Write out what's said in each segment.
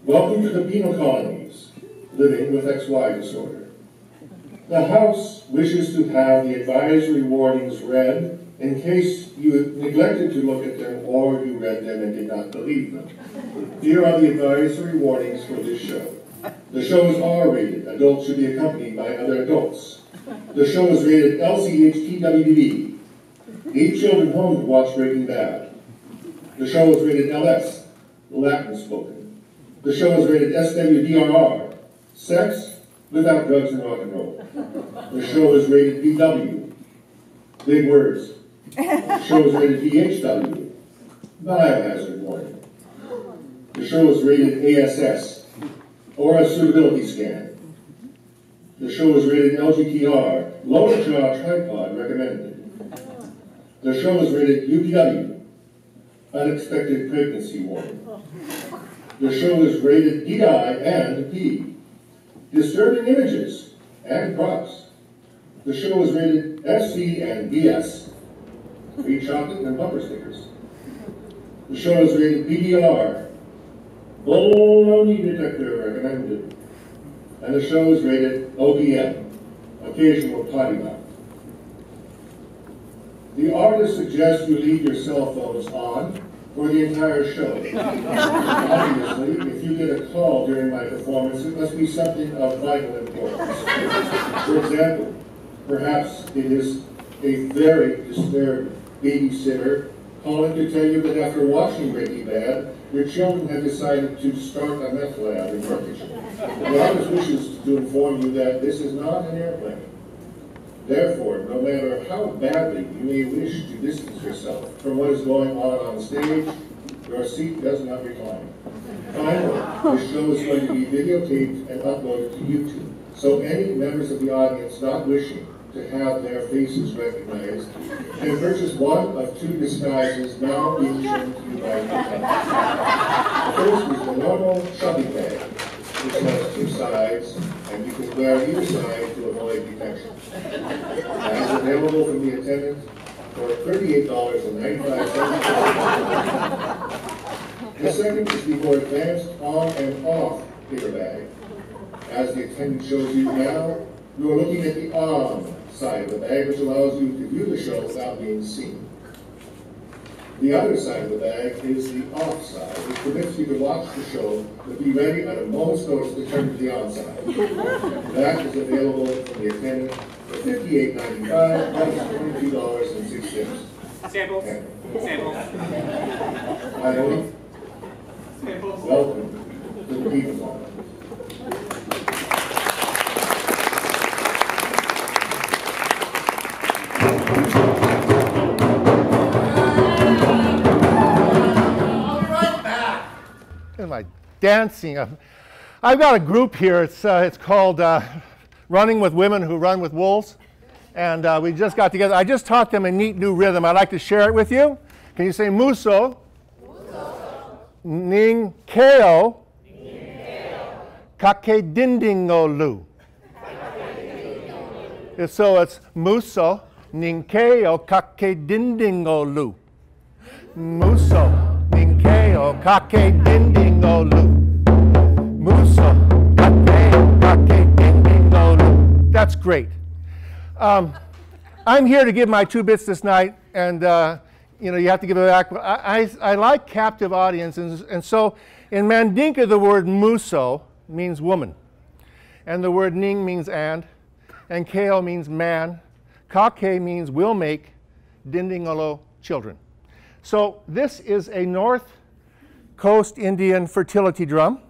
Welcome to the Penile Colonies, living with XY disorder. The House wishes to have the advisory warnings read in case you neglected to look at them or you read them and did not believe them. Here are the advisory warnings for this show. The show is R-rated. Adults should be accompanied by other adults. The show is rated LCHTWD. 8 children home to watch Breaking Bad. The show is rated LS, Latin spoken. The show is rated SWDRR, sex without drugs and rock and roll. The show is rated BW, big words. The show is rated VHW, biohazard warning. The show is rated ASS, or a suitability scan. The show is rated LGTR, lower jaw tripod recommended. The show is rated UPW, unexpected pregnancy warning. The show is rated DI and P, disturbing images and props. The show is rated SC and BS, free chocolate and bumper stickers. The show is rated BDR, baloney detector recommended. And the show is rated OPM, occasional potty mouth. The artist suggests you leave your cell phones on for the entire show. Obviously, if you get a call during my performance, it must be something of vital importance. For example, perhaps it is a very disturbed babysitter calling to tell you that after watching Breaking Bad, your children have decided to start a meth lab in your kitchen. The artist wishes to inform you that this is not an airplane. Therefore, no matter how badly you may wish to distance yourself from what is going on stage, your seat does not recline. Finally, this show is going to be videotaped and uploaded to YouTube, so any members of the audience not wishing to have their faces recognized can purchase one of 2 disguises now being shown to you by YouTube. The first is the normal shopping bag, which has 2 sides, and you can wear either side to avoid detection. That is available from the attendant for $38.95. The second is the more advanced on and off paper bag. As the attendant shows you now, you are looking at the on side of the bag, which allows you to view the show without being seen. The other side of the bag is the off side, which permits you to watch the show but be ready at a moment's notice to turn to the on side. That is available from the attendant for $58.95 plus $22.06. Samples. Samples. Finally, Samples. welcome to the Penile Colonies. Am I dancing? I've got a group here. It's called Running with Women Who Run with Wolves. And we just got together. I just taught them a neat new rhythm. I'd like to share it with you. Can you say muso? Muso. Ning keo. Kake dindingolu. So it's muso. Ning keo kake dindingolu. Muso. Ning keo kake dindingolu. Muso. Kake dindingolu. That's great. I'm here to give my 2 bits this night, and you know, you have to give it back. I like captive audiences, and so in Mandinka the word muso means woman, and the word ning means and keo means man, kake means will make, dindingolo children. So this is a North Coast Indian fertility drum,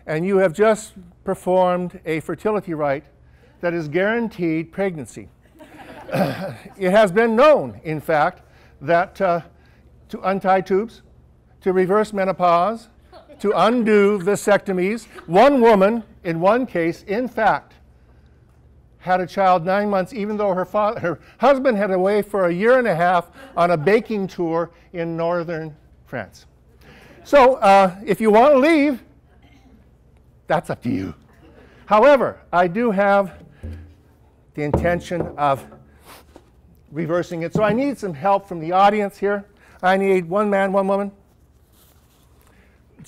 and you have just performed a fertility rite that is guaranteed pregnancy. It has been known, in fact, that to untie tubes, to reverse menopause, to undo vasectomies. One woman, in one case, in fact, had a child 9 months, even though her husband had away for a year and a half on a baking tour in northern France. So if you want to leave, that's up to you. However, I do have the intention of reversing it. So I need some help from the audience here. I need one man, one woman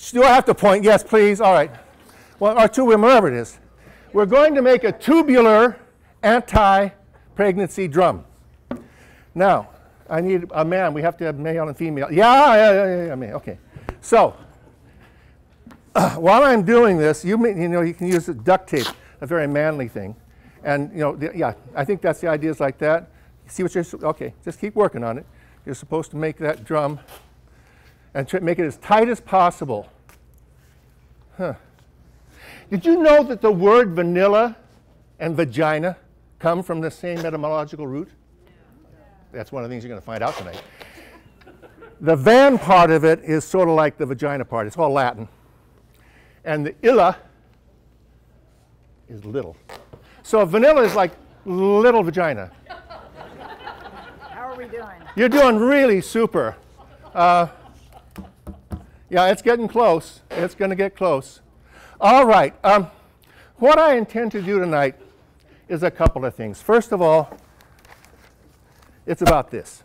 Do I have to point? Yes, please. All right. Well, or two women, whatever it is. We're going to make a tubular anti-pregnancy drum. Now, I need a man. We have to have male and female. Yeah, man. Okay. So, while I'm doing this, you can use duct tape, a very manly thing. And, yeah, I think that's the idea is like that. See what you're, okay, just keep working on it. You're supposed to make that drum and make it as tight as possible. Huh. Did you know that the word vanilla and vagina come from the same etymological root? That's one of the things you're going to find out tonight. The van part of it is sort of like the vagina part. It's all Latin. And the illa is little. So vanilla is like little vagina. How are we doing? You're doing really super. Yeah, it's getting close. It's going to get close. All right. What I intend to do tonight is a couple of things. First of all, it's about this,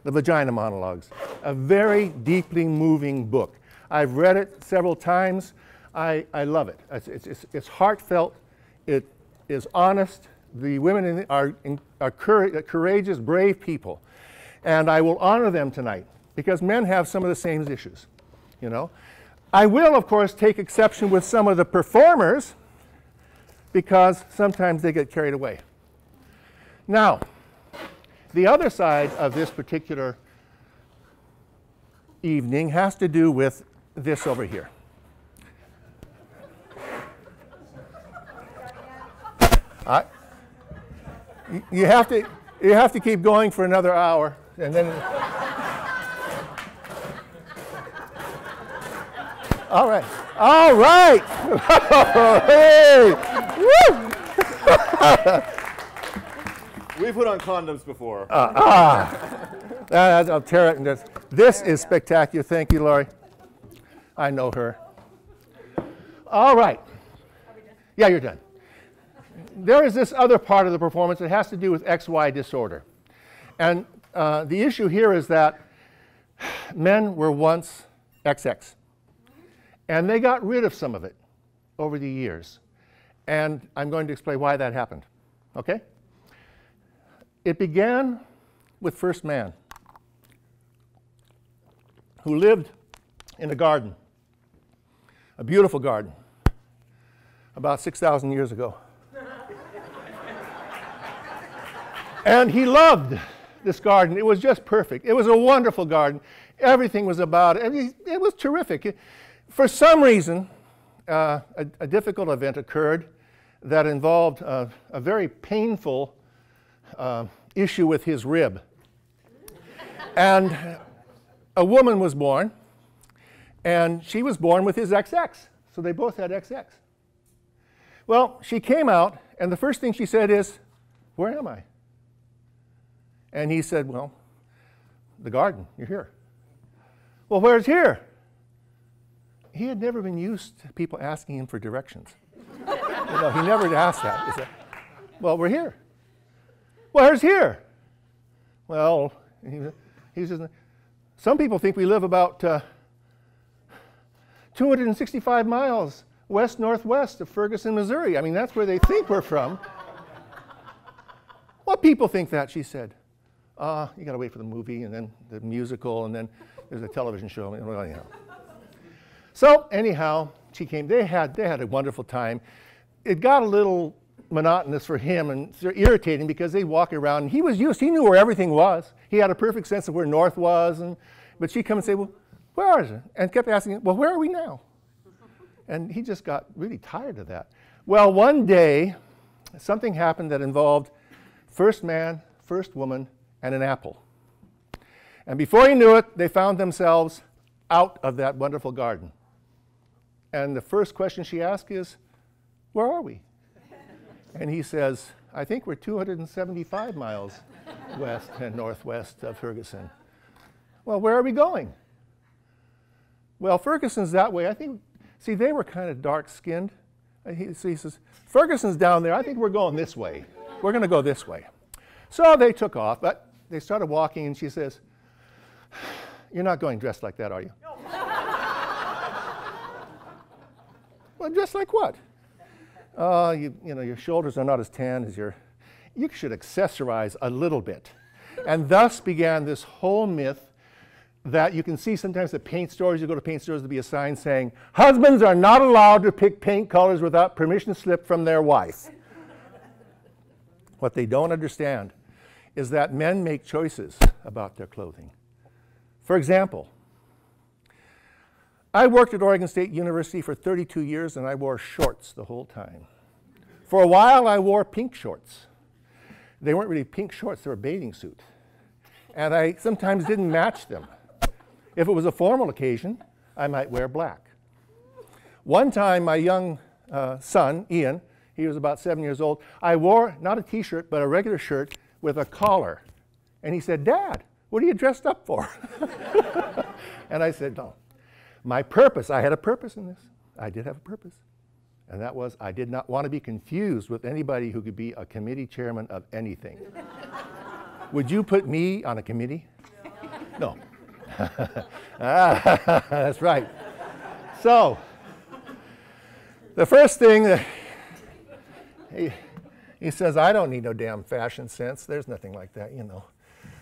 the Vagina Monologues, a very deeply moving book. I've read it several times. I love it. It's heartfelt. It is honest. The women in it are courageous, brave people. And I will honor them tonight because men have some of the same issues, I will, of course, take exception with some of the performers because sometimes they get carried away. Now, the other side of this particular evening has to do with this over here. You have to keep going for another hour, and then. All right. All right. Hey. Woo. We put on condoms before. I'll tear it. And this is spectacular. Thank you, Laurie. I know her. All right. Yeah, you're done. There is this other part of the performance that has to do with XY disorder. And the issue here is that men were once XX. And they got rid of some of it over the years. And I'm going to explain why that happened. Okay? It began with first man, who lived in a garden, a beautiful garden, about 6,000 years ago. And he loved this garden. It was just perfect. It was a wonderful garden. Everything was about it. It was terrific. For some reason, a difficult event occurred that involved a very painful issue with his rib. And a woman was born, and she was born with his XX. So they both had XX. Well, she came out, and the first thing she said is, "Where am I?" And he said, "Well, the garden, you're here." "Well, where's here?" He had never been used to people asking him for directions. He never asked that. He said, "Well, we're here." "Where's here?" "Well," he says, "some people think we live about 265 miles west-northwest of Ferguson, Missouri. I mean, that's where they think we're from." "What people think that?" she said. You got to wait for the movie and then the musical and then there's a television show. Well, anyhow. So anyhow, she came. They had a wonderful time. It got a little monotonous for him and irritating because they'd walk around. And he knew where everything was. He had a perfect sense of where north was. But she'd come and say, "Well, where is it?" And kept asking, "Well, where are we now?" And he just got really tired of that. Well, one day, something happened that involved first man, first woman, and an apple. And before he knew it, they found themselves out of that wonderful garden. And the first question she asked is, "Where are we?" And he says, "I think we're 275 miles west and northwest of Ferguson." "Well, where are we going?" "Well, Ferguson's that way. I think," see, they were kind of dark-skinned. He says, "Ferguson's down there. I think we're going this way. We're going to go this way." So they took off, but they started walking, and she says, "You're not going dressed like that, are you?" Well, dressed like what? You know, your shoulders are not as tan as your... You should accessorize a little bit. And thus began this whole myth that you can see sometimes at paint stores. You go to paint stores, there'll be a sign saying, husbands are not allowed to pick paint colors without permission slip from their wife. What they don't understand is that men make choices about their clothing. For example, I worked at Oregon State University for 32 years and I wore shorts the whole time. For a while I wore pink shorts. They weren't really pink shorts, they were a bathing suit. And I sometimes didn't match them. If it was a formal occasion, I might wear black. One time my young son, Ian, he was about 7 years old, I wore not a t-shirt but a regular shirt with a collar. And he said, Dad, what are you dressed up for? And I said, no. My purpose, I had a purpose in this. I did have a purpose. And that was I did not want to be confused with anybody who could be a committee chairman of anything. Would you put me on a committee? No. That's right. So, the first thing that he says, I don't need no damn fashion sense. There's nothing like that, you know.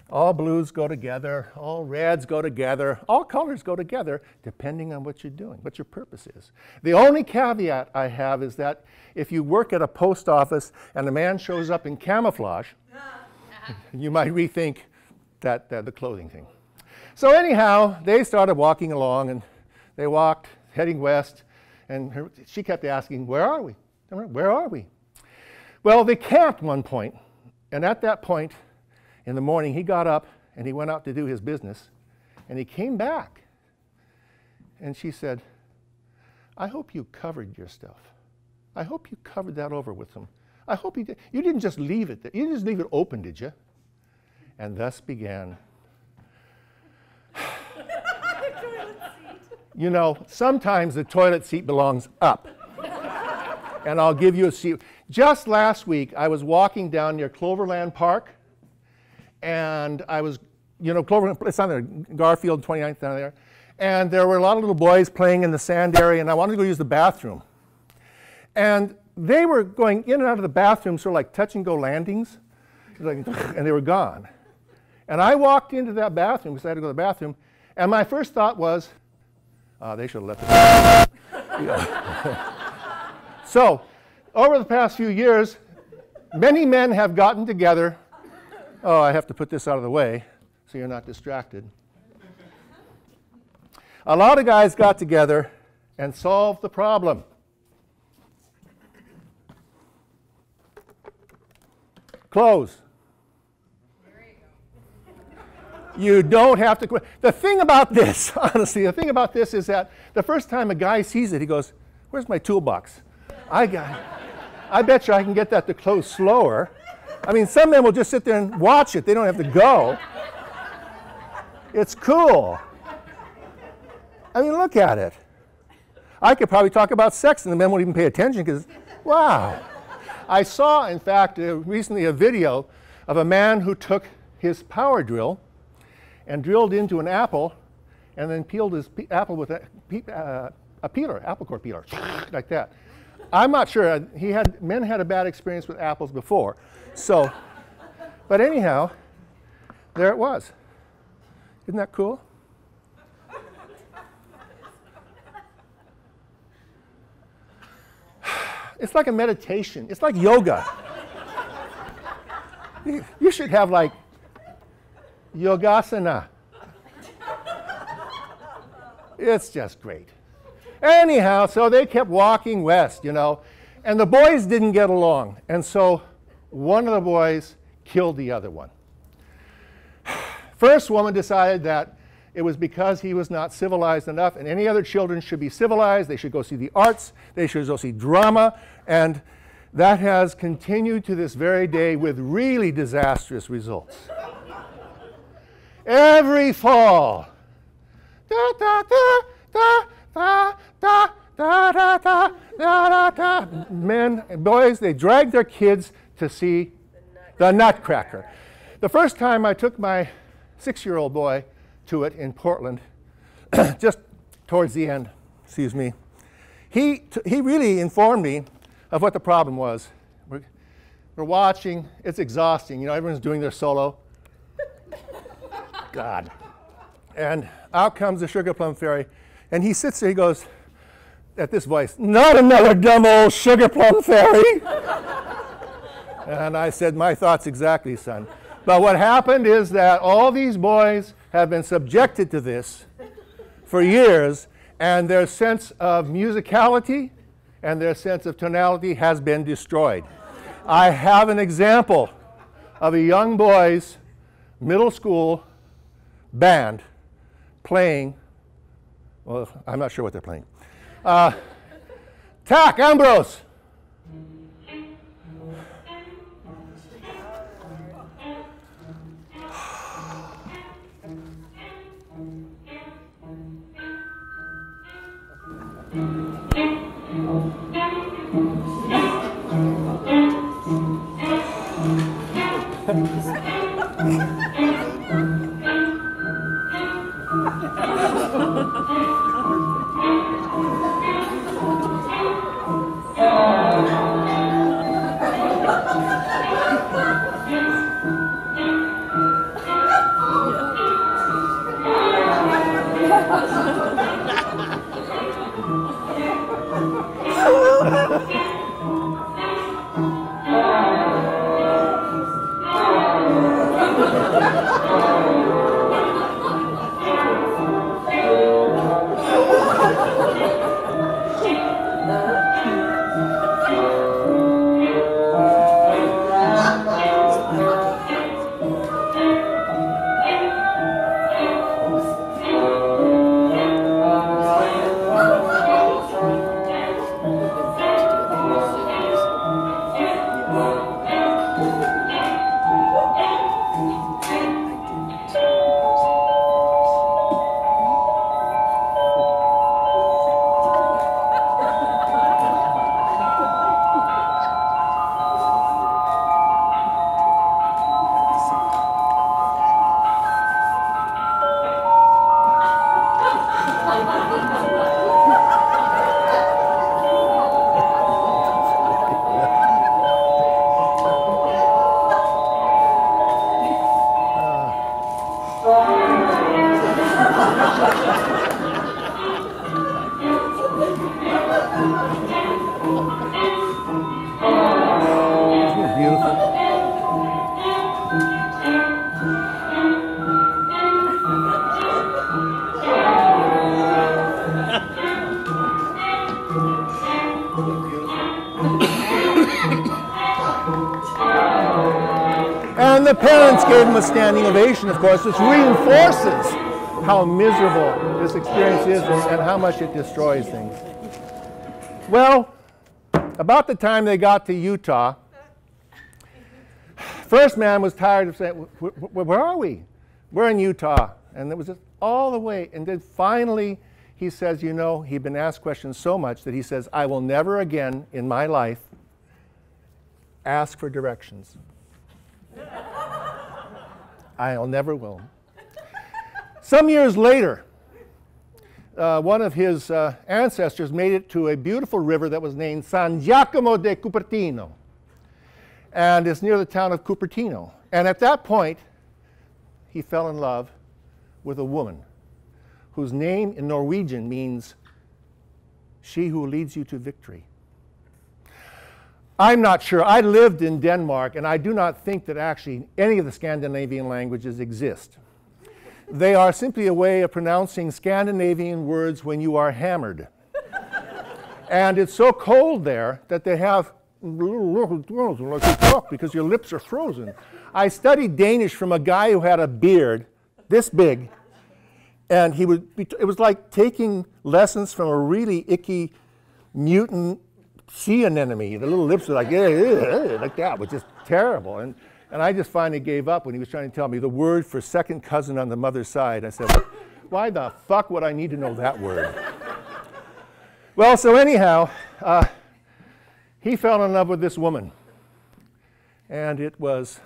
All blues go together, all reds go together, all colors go together, depending on what you're doing, what your purpose is. The only caveat I have is that if you work at a post office and a man shows up in camouflage, you might rethink the clothing thing. So anyhow, they started walking along, and they walked, heading west, and she kept asking, where are we? Where are we? Well, they camped one point, and at that point, in the morning, he got up and he went out to do his business, and he came back. And she said, I hope you covered your stuff. I hope you covered that over with them. I hope you did. You didn't just leave it there. You didn't just leave it open, did you? And thus began. You know, sometimes the toilet seat belongs up. And I'll give you a seat. Just last week, I was walking down near Cloverland Park. And I was, you know, it's on there, Garfield 29th down there. And there were a lot of little boys playing in the sand area, and I wanted to go use the bathroom. And they were going in and out of the bathroom, sort of like touch and go landings, and they were gone. And I walked into that bathroom because I had to go to the bathroom, and my first thought was, they should have left it. So, over the past few years, many men have gotten together. Oh, I have to put this out of the way so you're not distracted. A lot of guys got together and solved the problem. Clothes. You don't have to quit. The thing about this, honestly, the thing about this is that the first time a guy sees it, he goes, where's my toolbox? I bet you I can get that to close slower. I mean, some men will just sit there and watch it. They don't have to go. It's cool. I mean, look at it. I could probably talk about sex and the men won't even pay attention because, wow. I saw, in fact, recently a video of a man who took his power drill and drilled into an apple and then peeled his apple with a peeler, apple core peeler, like that. I'm not sure. Men had a bad experience with apples before. So, but anyhow, there it was. Isn't that cool? It's like a meditation. It's like yoga. You should have like yogasana. It's just great. Anyhow, so they kept walking west, you know, and the boys didn't get along. And so one of the boys killed the other one. First woman decided that it was because he was not civilized enough, and any other children should be civilized. They should go see the arts. They should go see drama. And that has continued to this very day with really disastrous results. Every fall, da, da, da, da, da, da, da, da, da, da, da. Men and boys, they drag their kids to see the Nutcracker. The first time I took my 6-year-old boy to it in Portland, just towards the end, excuse me, he really informed me of what the problem was. We're watching. It's exhausting. You know, everyone's doing their solo. God. And out comes the Sugar Plum Fairy, and he sits there, he goes, at this voice, "Not another dumb old Sugar Plum Fairy." And I said, "My thoughts exactly, son." But what happened is that all these boys have been subjected to this for years, and their sense of musicality and their sense of tonality has been destroyed. I have an example of a young boy's middle school band playing, well, I'm not sure what they're playing. Tack, Ambrose. And the parents gave him a standing ovation, of course, which reinforces how miserable this experience is and how much it destroys things. Well, about the time they got to Utah, first man was tired of saying, where are we? We're in Utah. And it was just all the way. And then finally, he says, you know, he'd been asked questions so much that he says, I will never again in my life ask for directions. I'll never will. Some years later, one of his ancestors made it to a beautiful river that was named San Giacomo de Cupertino. And it's near the town of Cupertino. And at that point, he fell in love with a woman whose name in Norwegian means she who leads you to victory. I'm not sure. I lived in Denmark, and I do not think that actually any of the Scandinavian languages exist. They are simply a way of pronouncing Scandinavian words when you are hammered. And it's so cold there that they have like you talk because your lips are frozen. I studied Danish from a guy who had a beard this big, and it was like taking lessons from a really icky mutant sea anemone. The little lips were like, like that. It was just terrible. And I just finally gave up when he was trying to tell me the word for second cousin on the mother's side. I said, why the fuck would I need to know that word? Well, so anyhow, he fell in love with this woman. And it was,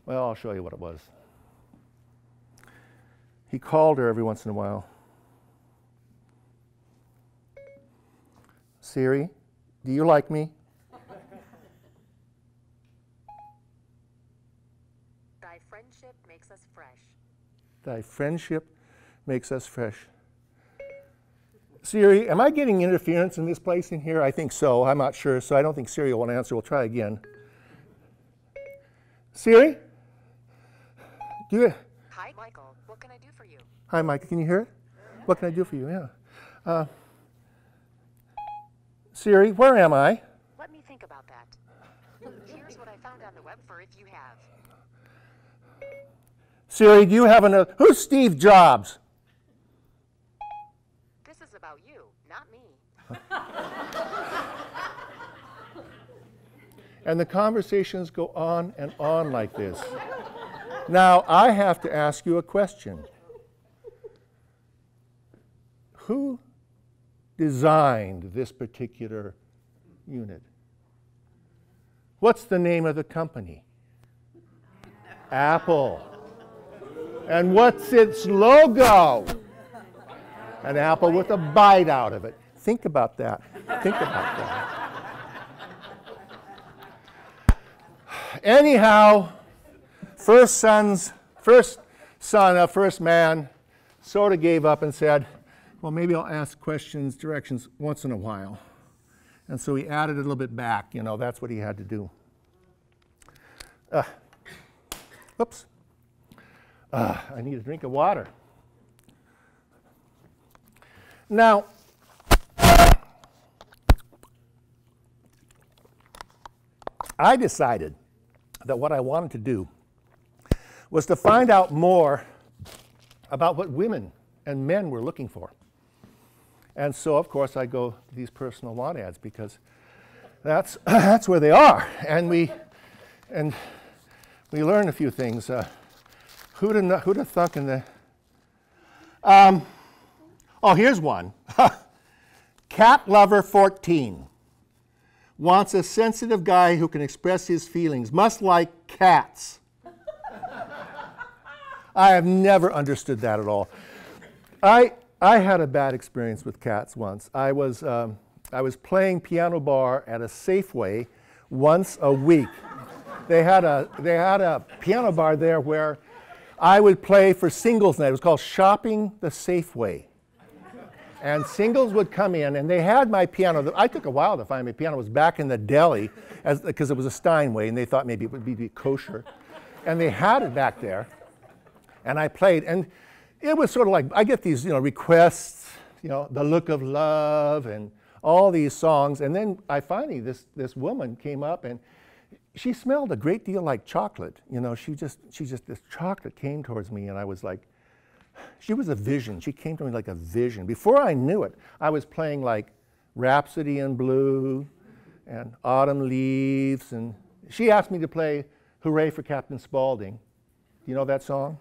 well, I'll show you what it was. He called her every once in a while. Siri, do you like me? Thy friendship makes us fresh. Thy friendship makes us fresh. Siri, am I getting interference in this place in here? I think so. I'm not sure, so I don't think Siri will answer. We'll try again. Siri? Hi, Michael. What can I do for you? Hi, Mike. Can you hear it? What can I do for you? Yeah. Siri, where am I? Let me think about that. Here's what I found on the web for if you have. Siri, do you have another? Who's Steve Jobs? This is about you, not me. And the conversations go on and on like this. Now, I have to ask you a question. Who designed this particular unit? What's the name of the company? Apple. And what's its logo? An apple with a bite out of it. Think about that. Think about that. Anyhow, first son of first man sort of gave up and said, well, maybe I'll ask questions, directions once in a while. And so he added a little bit back. You know, that's what he had to do. Oops. I need a drink of water. Now, I decided that what I wanted to do was to find out more about what women and men were looking for. And so, of course, I go to these personal want ads because that's where they are. And we learn a few things. Who'd have thunk in the... oh, here's one. Cat lover 14. Wants a sensitive guy who can express his feelings. Must like cats. I have never understood that at all. I had a bad experience with cats once. I was playing piano bar at a Safeway once a week. They had a piano bar there where I would play for singles night. It was called Shopping the Safeway. And singles would come in, and they had my piano. I took a while to find my piano. It was back in the deli, because it was a Steinway, and they thought maybe it would be kosher. And they had it back there, and I played. And it was sort of like, I get these requests, The Look of Love, and all these songs. And then finally, this woman came up, and she smelled a great deal like chocolate. This chocolate came towards me, and I was like, she was a vision. She came to me like a vision. Before I knew it, I was playing like Rhapsody in Blue and Autumn Leaves. And she asked me to play Hooray for Captain Spaulding. Do you know that song?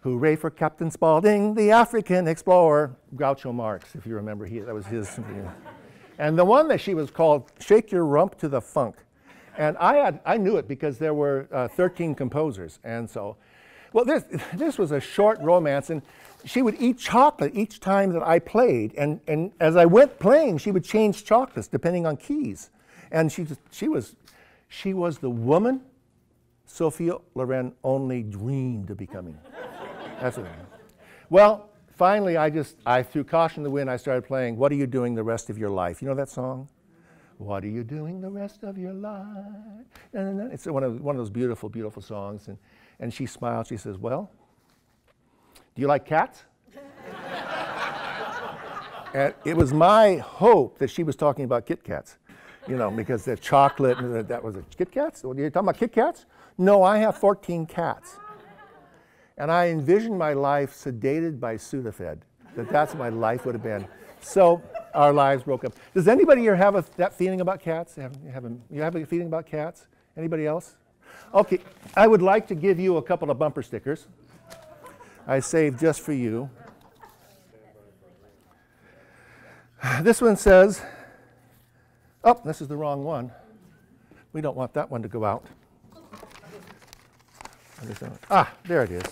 Hooray for Captain Spaulding, the African explorer. Groucho Marx, if you remember, that was his. And the one that she was called Shake Your Rump to the Funk. And I knew it because there were 13 composers. And so, well, this was a short romance, and she would eat chocolate each time that I played. And as I went playing, she would change chocolates depending on keys. And she was the woman Sophia Loren only dreamed of becoming. That's what I mean. Well, finally, I threw caution to the wind. I started playing What Are You Doing the Rest of Your Life? You know that song? What are you doing the rest of your life? It's one of those beautiful, beautiful songs. And she smiled. She says, well, do you like cats? And it was my hope that she was talking about Kit Kats, because the chocolate, that was Kit Kats? Are you talking about Kit Kats? No, I have 14 cats. And I envisioned my life sedated by Sudafed, that's what my life would have been. So our lives broke up. Does anybody here have that feeling about cats? You have a feeling about cats? Anybody else? Okay, I would like to give you a couple of bumper stickers. I saved just for you. This one says, oh, this is the wrong one. We don't want that one to go out. Ah, there it is.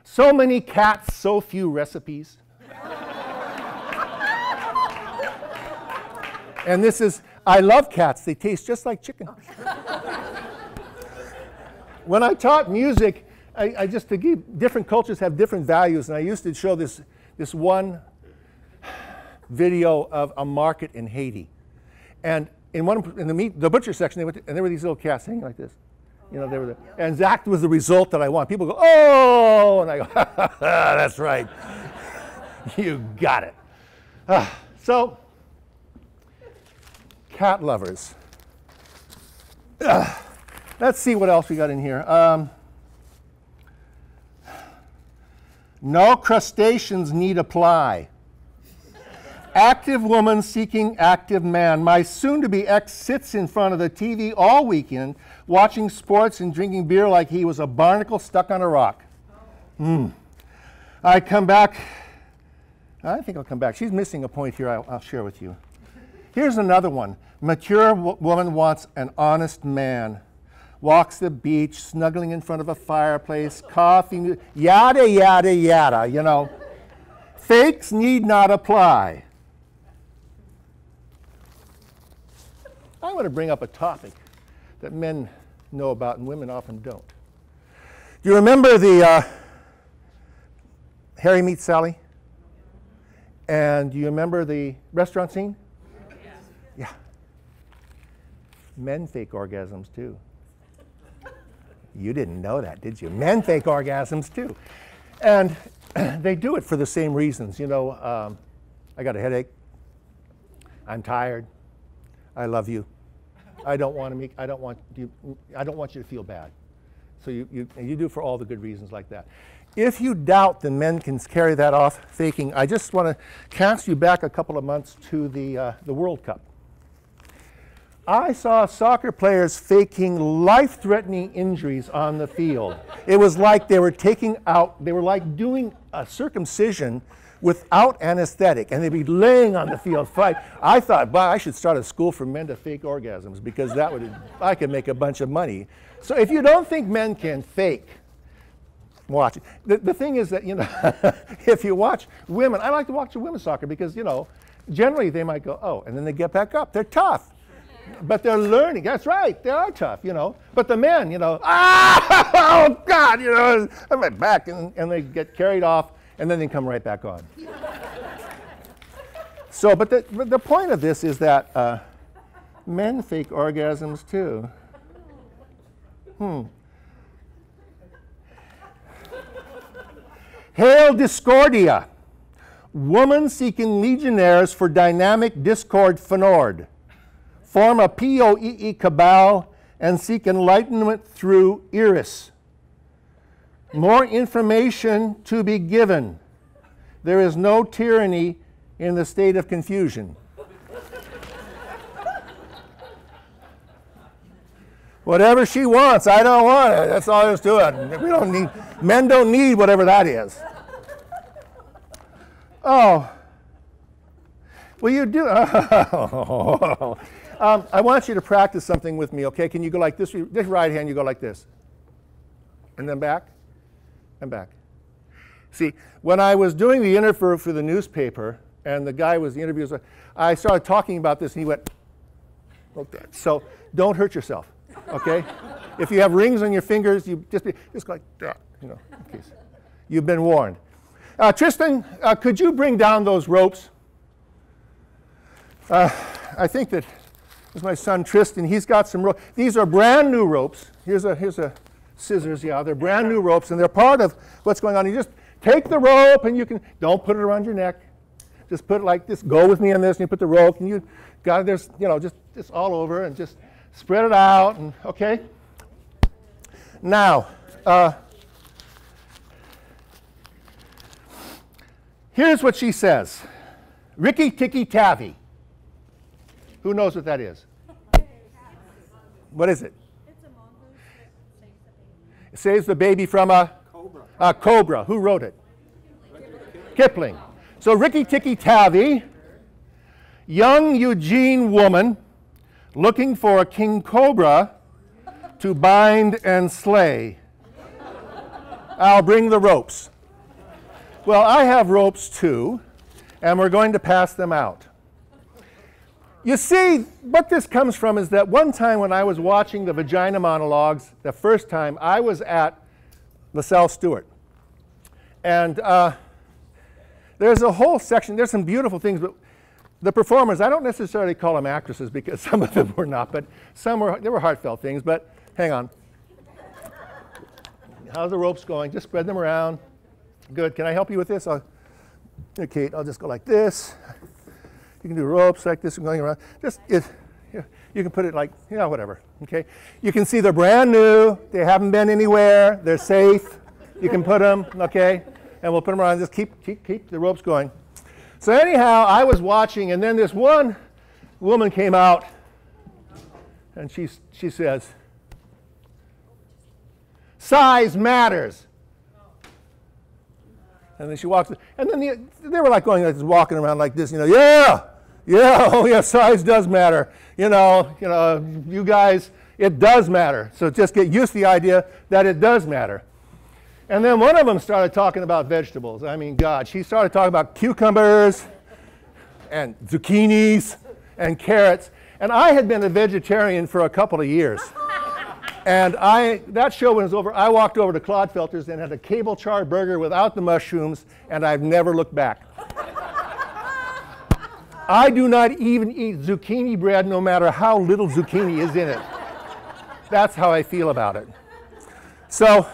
So many cats, so few recipes. And this is, I love cats. They taste just like chicken. When I taught music, I just, to give, different cultures have different values, and I used to show this one video of a market in Haiti. And in the butcher section, and there were these little cats hanging like this. You know, they were there. And that was the result that I want. People go, oh, and I go, that's right. You got it. So, cat lovers. Let's see what else we got in here. No crustaceans need apply. Active woman seeking active man. My soon-to-be ex sits in front of the TV all weekend, watching sports and drinking beer like he was a barnacle stuck on a rock. I come back. I think I'll come back. She's missing a point here I'll share with you. Here's another one. Mature woman wants an honest man. Walks the beach, snuggling in front of a fireplace, coffee, yada, yada, yada, you know. Fakes need not apply. I want to bring up a topic that men know about and women often don't. Do you remember the Harry Meets Sally? And do you remember the restaurant scene? Yeah. Men fake orgasms too. You didn't know that, did you? Men fake orgasms too. And they do it for the same reasons. You know, I got a headache. I'm tired. I love you. I don't want you to feel bad. So you do it for all the good reasons like that. If you doubt that men can carry that off faking, I just want to cast you back a couple of months to the World Cup. I saw soccer players faking life-threatening injuries on the field. It was like they were like doing a circumcision without anesthetic, and they'd be laying on the field fight. I thought, I should start a school for men to fake orgasms, because I could make a bunch of money. So if you don't think men can fake, watch it. The thing is that, you know, if you watch women, I like to watch women's soccer because, you know, generally they might go, oh, and then they get back up. They're tough. But they're learning. That's right. They are tough, you know. But the men, you know, oh, God, you know, I'm right back. And they get carried off, and then they come right back on. So, but the point of this is that men fake orgasms, too. Hail Discordia. Woman seeking legionnaires for dynamic discord fenord. Form a POEE cabal and seek enlightenment through Eris. More information to be given. There is no tyranny in the state of confusion. Whatever she wants, I don't want it. That's all there is to it. Men don't need whatever that is. Oh. Well, you do. I want you to practice something with me, okay? Can you go like this? This right hand, you go like this. And then back, and back. See, when I was doing the interview for the newspaper, and the guy was the interviewer, I started talking about this, and he went, okay. So don't hurt yourself, okay? If you have rings on your fingers, you just go like that, you know, in case. You've been warned. Tristan, could you bring down those ropes? I think that is my son Tristan. He's got some ropes. These are brand new ropes. Here's a scissors. Yeah, they're brand new ropes, and they're part of what's going on. You just take the rope, and don't put it around your neck. Just put it like this. Go with me on this, and you put the rope, and you got it. There's, you know, just all over, and just spread it out. And okay. Now, here's what she says. Ricky Tikki Tavi. Who knows what that is? What is it? It's a mongoose that saves the baby. It saves the baby from a cobra. Who wrote it? Kipling. So Ricky Tikki Tavi, young Eugene woman looking for a king cobra to bind and slay. I'll bring the ropes. Well, I have ropes too, and we're going to pass them out. You see, what this comes from is that one time when I was watching the vagina monologues, the first time, I was at LaSalle Stewart. And there's a whole section, there's some beautiful things, but the performers, I don't necessarily call them actresses because some of them were not, but some were, they were heartfelt things, but hang on. How's the ropes going? Just spread them around. Good, can I help you with this? Kate, I'll just go like this. You can do ropes like this and going around. Just, you can put it like, whatever, okay? You can see they're brand new. They haven't been anywhere. They're safe. You can put them, okay? And we'll put them around. Just keep the ropes going. So anyhow, I was watching, and then this one woman came out, and she says, size matters. And then she walks, and then they were like going like this, walking around like this, yeah, oh yeah, size does matter. You guys, it does matter. So just get used to the idea that it does matter. And then one of them started talking about vegetables. I mean, God, she started talking about cucumbers and zucchinis and carrots. And I had been a vegetarian for a couple of years. And that show was over. I walked over to Claude Felter's and had a cable char burger without the mushrooms, and I've never looked back. I do not even eat zucchini bread no matter how little zucchini is in it. That's how I feel about it. So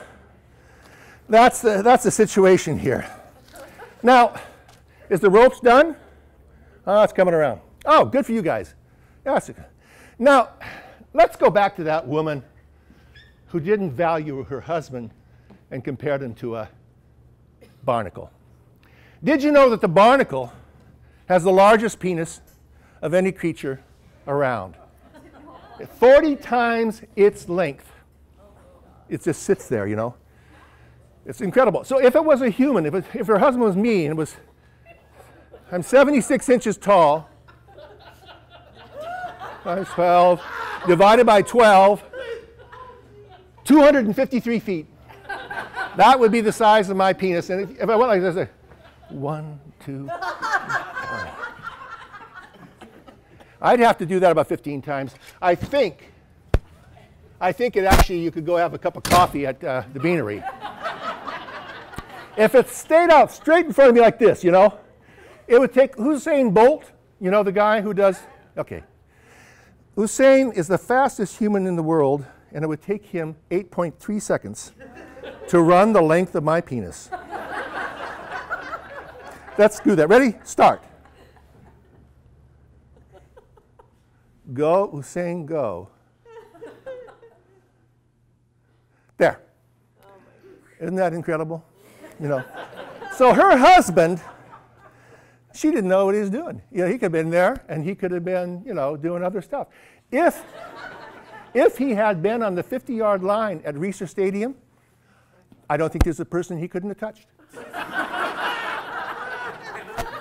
that's the situation here. Now, is the ropes done? Oh, it's coming around. Oh, good for you guys. Yes. Now, let's go back to that woman who didn't value her husband and compared him to a barnacle. Did you know that the barnacle has the largest penis of any creature around? 40 times its length. It just sits there, It's incredible. So if it was a human, if her husband was me, and I'm 76 inches tall, times 12, divided by 12, 253 feet. That would be the size of my penis. And if I went like this, 1, 2, 3. I'd have to do that about 15 times. I think it actually, you could go have a cup of coffee at the Beanery. If it stayed out straight in front of me like this, it would take Usain Bolt, the guy who does, okay. Usain is the fastest human in the world, and it would take him 8.3 seconds to run the length of my penis. Let's do that. Ready? Start. Go, Usain, go. There. Isn't that incredible? So her husband, she didn't know what he was doing. He could have been there, and he could have been, doing other stuff. If he had been on the 50-yard line at Reser Stadium, I don't think there's a person he couldn't have touched.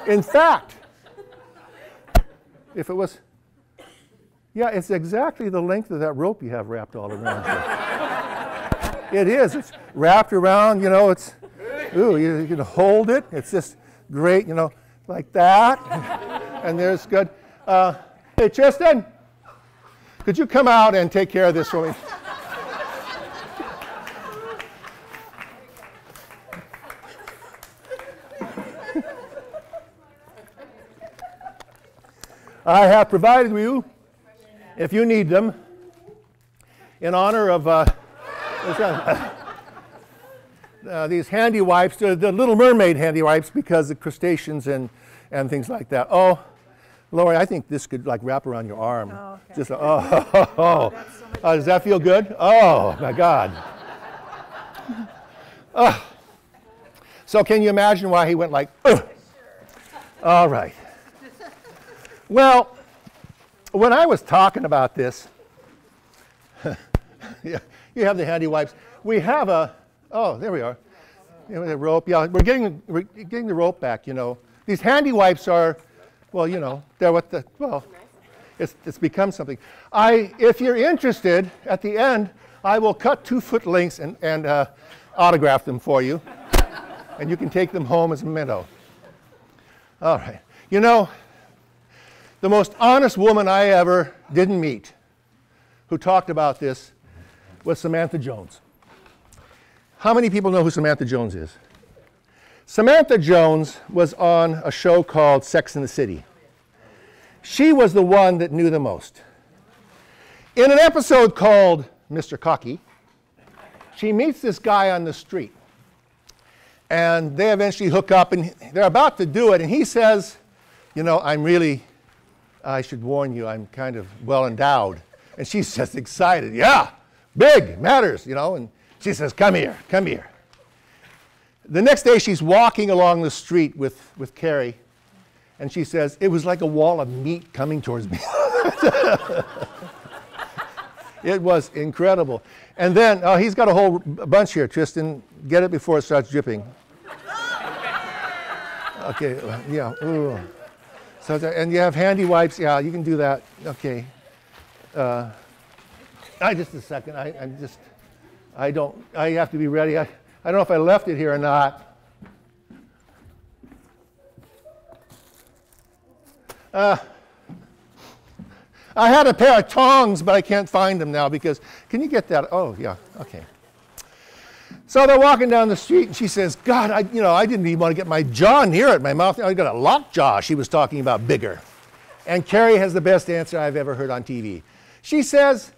In fact, if it was, it's exactly the length of that rope you have wrapped all around you. It is. It's wrapped around, it's, you can hold it. It's just great, like that. And there's good. Hey, Tristan, could you come out and take care of this for me? I have provided you, if you need them, in honor of these handy wipes, the Little Mermaid handy wipes, because of crustaceans and things like that. Oh, Lori, I think this could wrap around your arm. Oh, okay. Just does that feel good? Oh my God. So can you imagine why he went like? All right. Well, when I was talking about this, yeah, you have the handy wipes. We have there we are. The rope. Yeah, we're getting the rope back. These handy wipes are, they're it's become something. If you're interested, at the end, I will cut 2-foot lengths and autograph them for you, and you can take them home as a memento. All right. The most honest woman I ever didn't meet who talked about this was Samantha Jones. How many people know who Samantha Jones is? Samantha Jones was on a show called Sex and the City. She was the one that knew the most. In an episode called Mr. Cocky, she meets this guy on the street. And they eventually hook up, and they're about to do it, and he says, you know, I should warn you, I'm kind of well endowed. And she's just excited. Yeah, big, matters, you know. And she says, come here, come here. The next day she's walking along the street with Carrie, and she says, it was like a wall of meat coming towards me. It was incredible. And then, oh, he's got a whole bunch here, Tristan. Get it before it starts dripping. Okay, yeah. Ooh. So, and you have handy wipes. Yeah, you can do that. Okay. Just a second. I have to be ready. I don't know if I left it here or not. I had a pair of tongs, but I can't find them now because, can you get that? Oh, yeah, okay. So they're walking down the street, and she says, God, I didn't even want to get my jaw near it, my mouth. I got a lockjaw. She was talking about bigger. And Carrie has the best answer I've ever heard on TV. She says,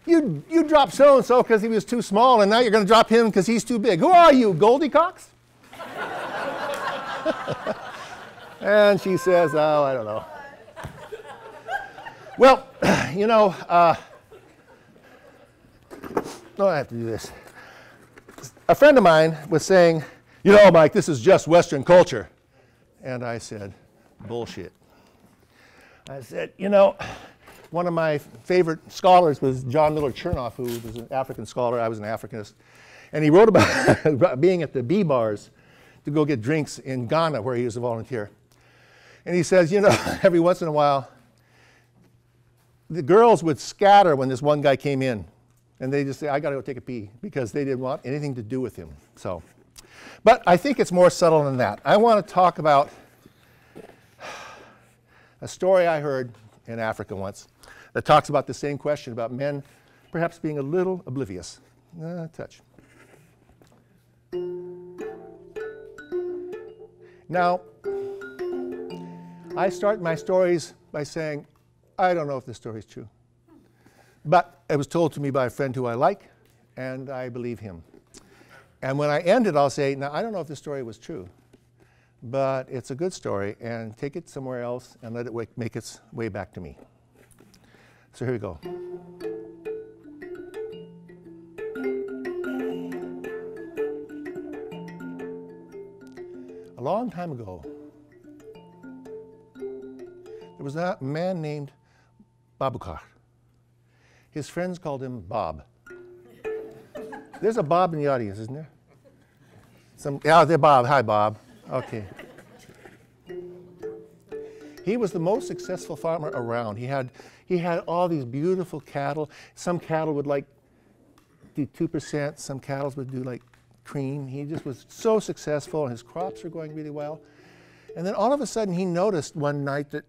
you dropped so-and-so because he was too small, and now you're going to drop him because he's too big. Who are you, Goldie Cox? And she says, oh, I don't know. Well, you know, no, I have to do this. A friend of mine was saying, you know, Mike, this is just Western culture. And I said, bullshit. I said, you know, one of my favorite scholars was John Miller Chernoff, who was an African scholar. I was an Africanist. And he wrote about being at the bee bars to go get drinks in Ghana, where he was a volunteer. And he says, you know, every once in a while, the girls would scatter when this one guy came in. And they just say, I got to go take a pee, because they didn't want anything to do with him. So, but I think it's more subtle than that. I want to talk about a story I heard in Africa once that talks about the same question about men perhaps being a little oblivious. Touch. Now, I start my stories by saying, I don't know if this story is true. But it was told to me by a friend who I like, and I believe him. And when I end it, I'll say, now, I don't know if this story was true, but it's a good story, and take it somewhere else and let it make its way back to me. So here we go. A long time ago, there was a man named Babukar. His friends called him Bob. There's a Bob in the audience, isn't there? Yeah, they're Bob. Hi, Bob. Okay. He was the most successful farmer around. He had all these beautiful cattle. Some cattle would do 2%. Some cattle would do like cream. He just was so successful, and his crops were going really well. And then all of a sudden, he noticed one night that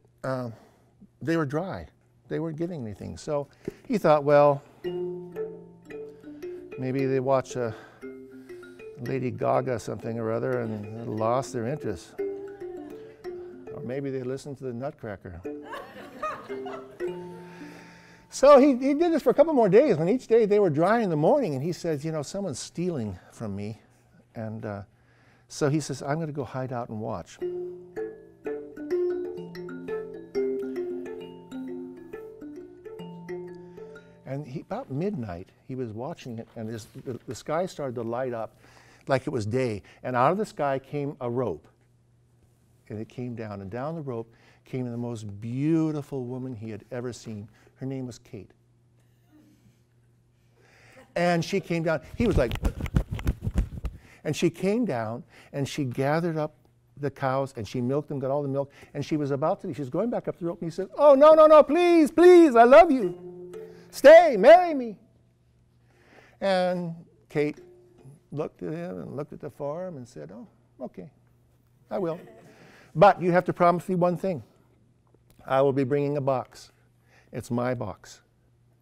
they were dry. They weren't giving anything. So he thought, well, maybe they watch Lady Gaga something or other and lost their interest. Or maybe they listened to the Nutcracker. So he did this for a couple more days, and each day they were dry in the morning, and he says, you know, someone's stealing from me. And so he says, I'm going to go hide out and watch. And about midnight, he was watching it, and the sky started to light up like it was day. And out of the sky came a rope. And it came down, and down the rope came the most beautiful woman he had ever seen. Her name was Kate. And she came down. He was like, and she came down, and she gathered up the cows, and she milked them, got all the milk, and she was going back up the rope, and he said, oh, no, no, no, please, please, I love you. Stay, marry me. And Kate looked at him and looked at the farm and said, oh, okay, I will. But you have to promise me one thing. I will be bringing a box. It's my box.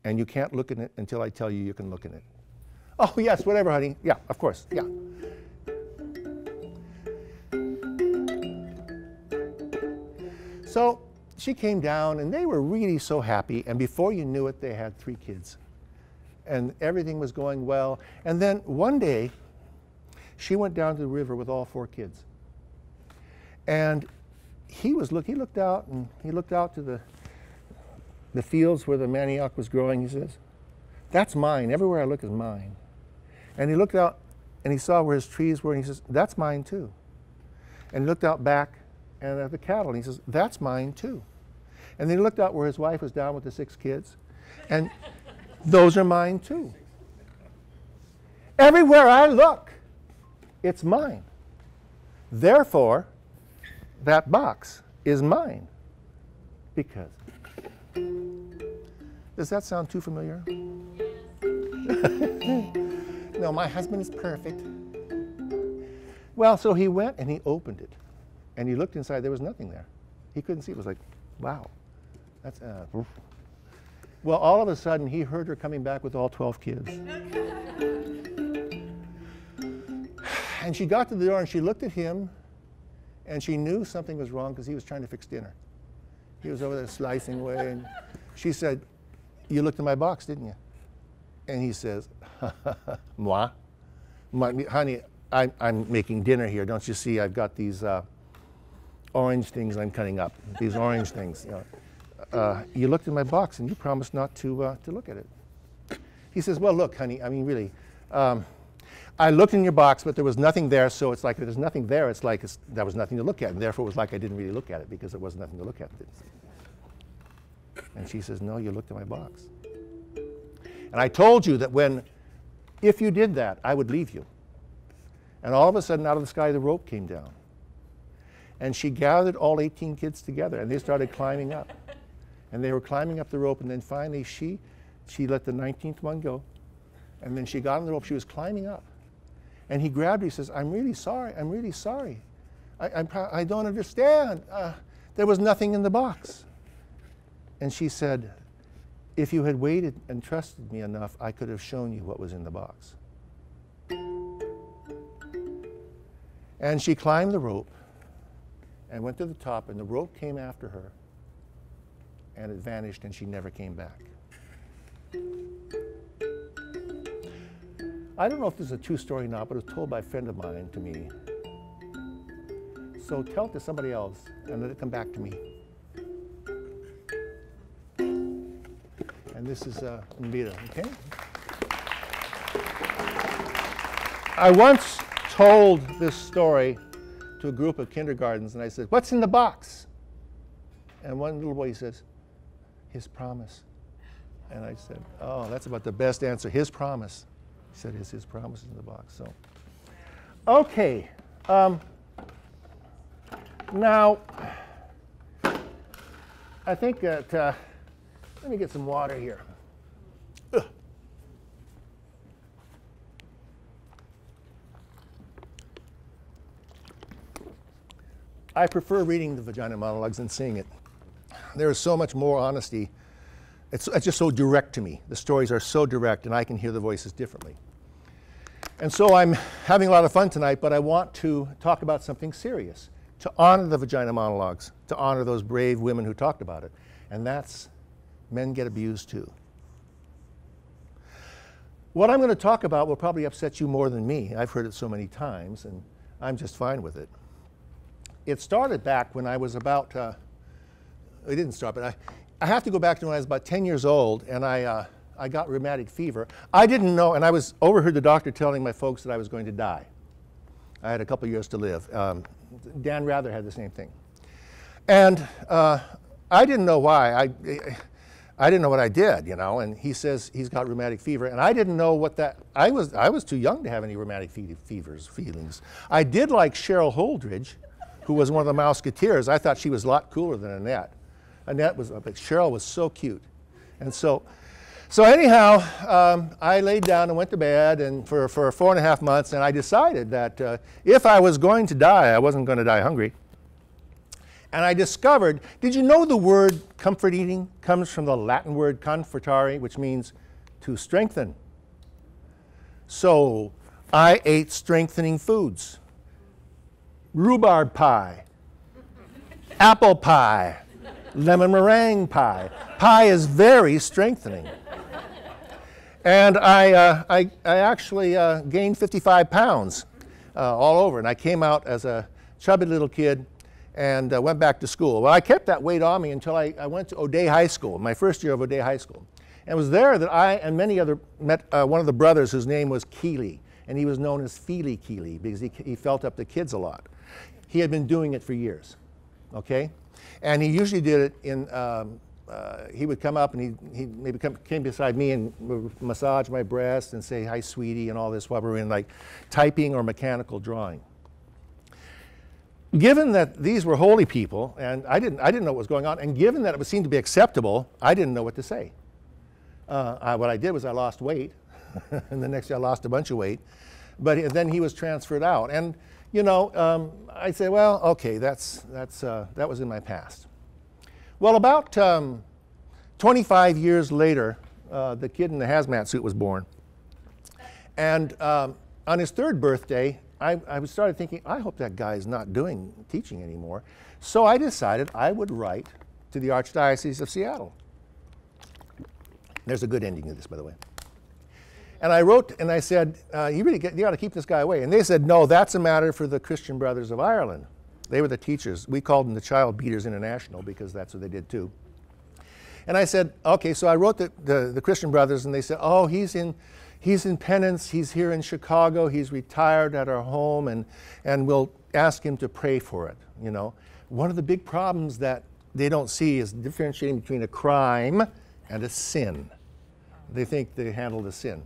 And you can't look in it until I tell you you can look in it. Oh, yes, whatever, honey. Yeah, of course, yeah. So she came down, and they were really so happy. And before you knew it, they had 3 kids. And everything was going well. And then one day, she went down to the river with all 4 kids. And he looked out, and he looked out to the fields where the manioc was growing. He says, "That's mine. Everywhere I look is mine." And he looked out, and he saw where his trees were, and he says, "That's mine too." And he looked out back and at the cattle, and he says, "That's mine too." And then he looked out where his wife was down with the 6 kids, and those are mine too. Everywhere I look, it's mine. Therefore, that box is mine. Because. Does that sound too familiar? No, my husband is perfect. Well, so he went and he opened it. And he looked inside. There was nothing there. He couldn't see. It was like, wow. That's, well, all of a sudden, he heard her coming back with all 12 kids. And she got to the door, and she looked at him, and she knew something was wrong because he was trying to fix dinner. He was over there slicing away, and she said, "You looked in my box, didn't you?" And he says, "Moi? Honey, I'm making dinner here. Don't you see I've got these orange things I'm cutting up, these orange things. You looked in my box, and you promised not to look at it." He says, "Well, look, honey, I mean, really, I looked in your box, but there was nothing there, so it's like if there's nothing there, it's like there was nothing to look at, and therefore it was like I didn't really look at it because there was nothing to look at." And she says, "No, you looked at my box. And I told you that if you did that, I would leave you." And all of a sudden, out of the sky, the rope came down. And she gathered all 18 kids together, and they started climbing up. And they were climbing up the rope, and then finally she let the 19th one go. And then she got on the rope. She was climbing up. And he grabbed her. He says, "I'm really sorry. I'm really sorry. I don't understand. There was nothing in the box." And she said, "If you had waited and trusted me enough, I could have shown you what was in the box." And she climbed the rope and went to the top, and the rope came after her, and it vanished, and she never came back. I don't know if this is a true story or not, but it was told by a friend of mine to me. So tell it to somebody else, and let it come back to me. And this is Mbira, okay? I once told this story to a group of kindergartens, and I said, "What's in the box?" And one little boy says, "His promise." And I said, "Oh, that's about the best answer, his promise." He said, his promise is in the box. So, okay. Now, I think that, let me get some water here. Ugh. I prefer reading the vagina monologues than seeing it. There is so much more honesty. It's just so direct to me. The stories are so direct, and I can hear the voices differently. And so I'm having a lot of fun tonight, but I want to talk about something serious, to honor the vagina monologues, to honor those brave women who talked about it. And that's men get abused too. What I'm going to talk about will probably upset you more than me. I've heard it so many times, and I'm just fine with it. It started back when I was about, it didn't start, but I have to go back to when I was about 10 years old, and I got rheumatic fever. I didn't know, and I overheard the doctor telling my folks that I was going to die. I had a couple years to live. Dan Rather had the same thing. And I didn't know why. I didn't know what I did, you know, and he says he's got rheumatic fever, and I didn't know what that, I was too young to have any rheumatic feelings. I did like Cheryl Holdridge, who was one of the Mouseketeers. I thought she was a lot cooler than Annette. Annette was, but Cheryl was so cute. And so anyhow, I laid down and went to bed and for 4.5 months, and I decided that if I was going to die, I wasn't going to die hungry. And I discovered, did you know the word comfort eating comes from the Latin word confortare, which means to strengthen? So I ate strengthening foods. Rhubarb pie, apple pie, lemon meringue pie. Pie is very strengthening. And I actually gained 55 pounds all over. And I came out as a chubby little kid and went back to school. Well, I kept that weight on me until I went to O'Day High School, my first year of O'Day High School. And it was there that I and many other met one of the brothers whose name was Keeley. And he was known as Feely Keeley because he felt up the kids a lot. He had been doing it for years, okay? And he usually did it in, he would come up and he maybe came beside me and would massage my breast and say, hi, sweetie, and all this while we were in like typing or mechanical drawing. Given that these were holy people, and I didn't know what was going on, and given that it would seem to be acceptable, I didn't know what to say. What I did was I lost weight, and the next year I lost a bunch of weight, but then he was transferred out. And you know, I said, well, okay, that was in my past. Well, about 25 years later, the kid in the hazmat suit was born. And on his third birthday, I started thinking, I hope that guy's not doing teaching anymore. So I decided I would write to the Archdiocese of Seattle. There's a good ending to this, by the way. And I wrote and I said, you got to keep this guy away. And they said, no, that's a matter for the Christian Brothers of Ireland. They were the teachers. We called them the Child Beaters International because that's what they did too. And I said, okay, so I wrote the Christian Brothers, and they said, oh, he's in penance. He's here in Chicago. He's retired at our home, and we'll ask him to pray for it. You know, one of the big problems that they don't see is differentiating between a crime and a sin. They think they handled a sin.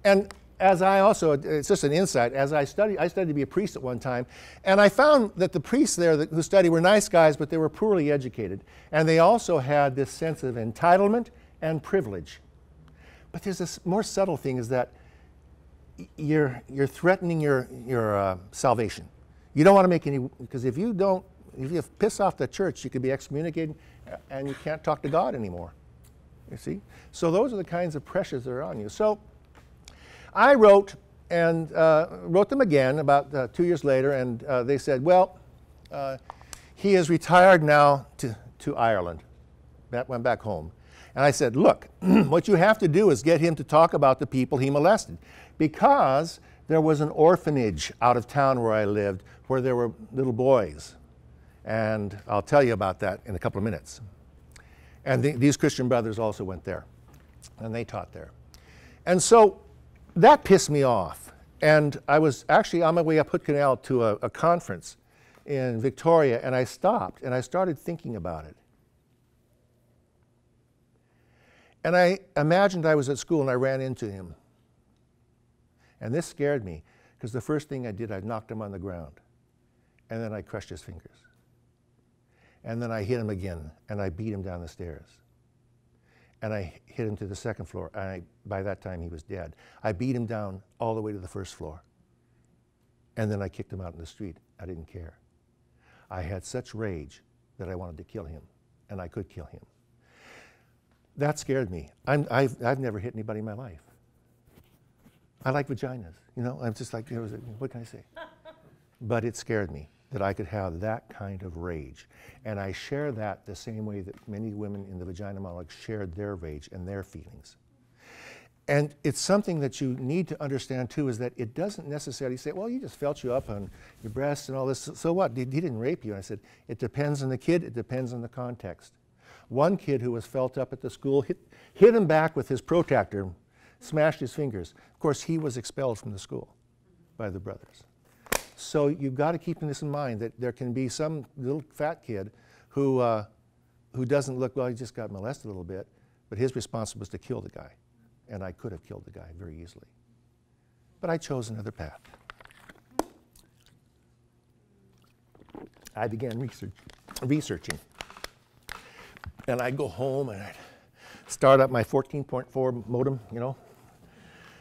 And as I also, it's just an insight, as I studied to be a priest at one time, and I found that the priests there who studied were nice guys, but they were poorly educated. And they also had this sense of entitlement and privilege. But there's this more subtle thing, is that you're threatening your salvation. You don't want to make any, because if you piss off the church, you could be excommunicated and you can't talk to God anymore. You see? So those are the kinds of pressures that are on you. So I wrote them again about 2 years later, and they said, well, he is retired now to Ireland. That went back home. And I said, look, what you have to do is get him to talk about the people he molested, because there was an orphanage out of town where I lived where there were little boys. And I'll tell you about that in a couple of minutes. And these Christian brothers also went there, and they taught there. And so that pissed me off. And I was actually on my way up Hood Canal to a conference in Victoria, and I stopped and I started thinking about it. And I imagined I was at school and I ran into him. And this scared me, because the first thing I did, I knocked him on the ground. And then I crushed his fingers. And then I hit him again, and I beat him down the stairs. And I hit him to the second floor, and by that time he was dead. I beat him down all the way to the first floor. And then I kicked him out in the street. I didn't care. I had such rage that I wanted to kill him, and I could kill him. That scared me. I've never hit anybody in my life. I like vaginas, you know. I'm just like, what can I say? But it scared me that I could have that kind of rage. And I share that the same way that many women in the vagina monologue shared their rage and their feelings. And it's something that you need to understand too, is that it doesn't necessarily say, well, he just felt you up on your breasts and all this. So what? He didn't rape you. And I said, it depends on the kid. It depends on the context. One kid who was felt up at the school hit him back with his protractor, smashed his fingers. Of course, he was expelled from the school by the brothers. So you've got to keep this in mind, that there can be some little fat kid who doesn't look, well, he just got molested a little bit, but his response was to kill the guy. And I could have killed the guy very easily. But I chose another path. I began researching. And I'd go home and I'd start up my 14.4 modem, you know,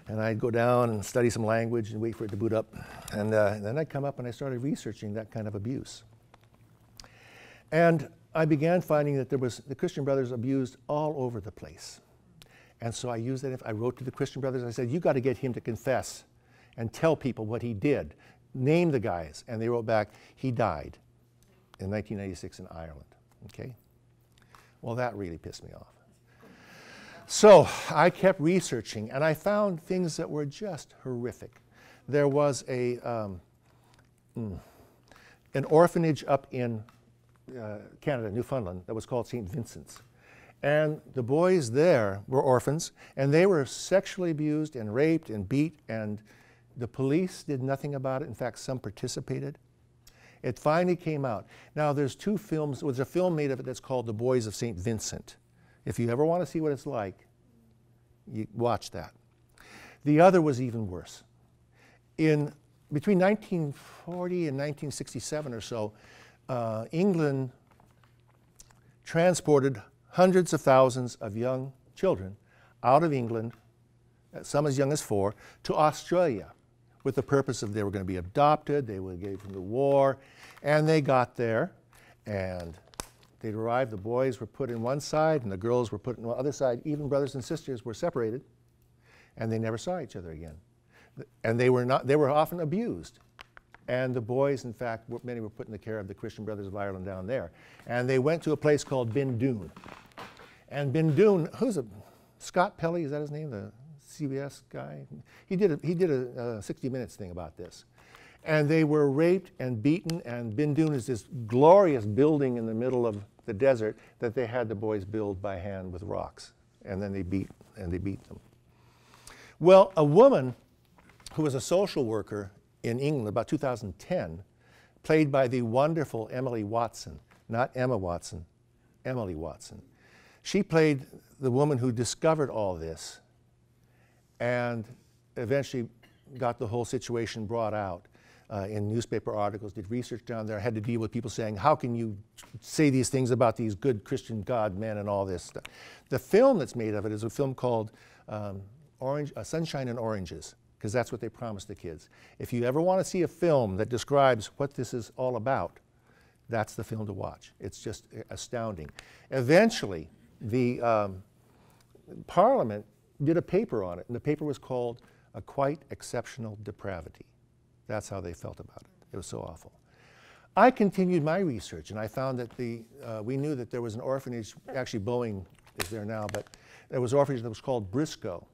and I'd go down and study some language and wait for it to boot up. And then I'd come up and I started researching that kind of abuse. And I began finding that the Christian Brothers abused all over the place. And so I used that. I wrote to the Christian Brothers. I said, you got to get him to confess and tell people what he did. Name the guys. And they wrote back, he died in 1996 in Ireland. Okay? Well, that really pissed me off. So I kept researching, and I found things that were just horrific. There was an orphanage up in Canada, Newfoundland, that was called St. Vincent's. And the boys there were orphans, and they were sexually abused and raped and beat, and the police did nothing about it. In fact, some participated. It finally came out. Now, there's two films. There's a film made of it that's called The Boys of St. Vincent. If you ever want to see what it's like, you watch that. The other was even worse. Between 1940 and 1967 or so, England transported hundreds of thousands of young children out of England, some as young as 4, to Australia with the purpose of they were going to be adopted, they were gave from the war, and they got there, and they'd arrived, the boys were put in one side and the girls were put in the other side. Even brothers and sisters were separated, and they never saw each other again. And they were often abused. And the boys, in fact, many were put in the care of the Christian Brothers of Ireland down there. And they went to a place called Bindoon. And Bindoon, Scott Pelley, is that his name, the CBS guy? He did a 60 Minutes thing about this. And they were raped and beaten, and Bindoon is this glorious building in the middle of the desert that they had the boys build by hand with rocks. And then they beat them. Well, a woman who was a social worker in England about 2010, played by the wonderful Emily Watson, not Emma Watson, Emily Watson. She played the woman who discovered all this and eventually got the whole situation brought out in newspaper articles, did research down there, had to deal with people saying, how can you say these things about these good Christian God men and all this stuff. The film that's made of it is a film called Sunshine and Oranges, because that's what they promised the kids. If you ever want to see a film that describes what this is all about, that's the film to watch. It's just astounding. Eventually, the Parliament did a paper on it, and the paper was called A Quite Exceptional Depravity. That's how they felt about it. It was so awful. I continued my research, and I found that we knew that there was an orphanage, actually Boeing is there now, but there was an orphanage that was called Briscoe.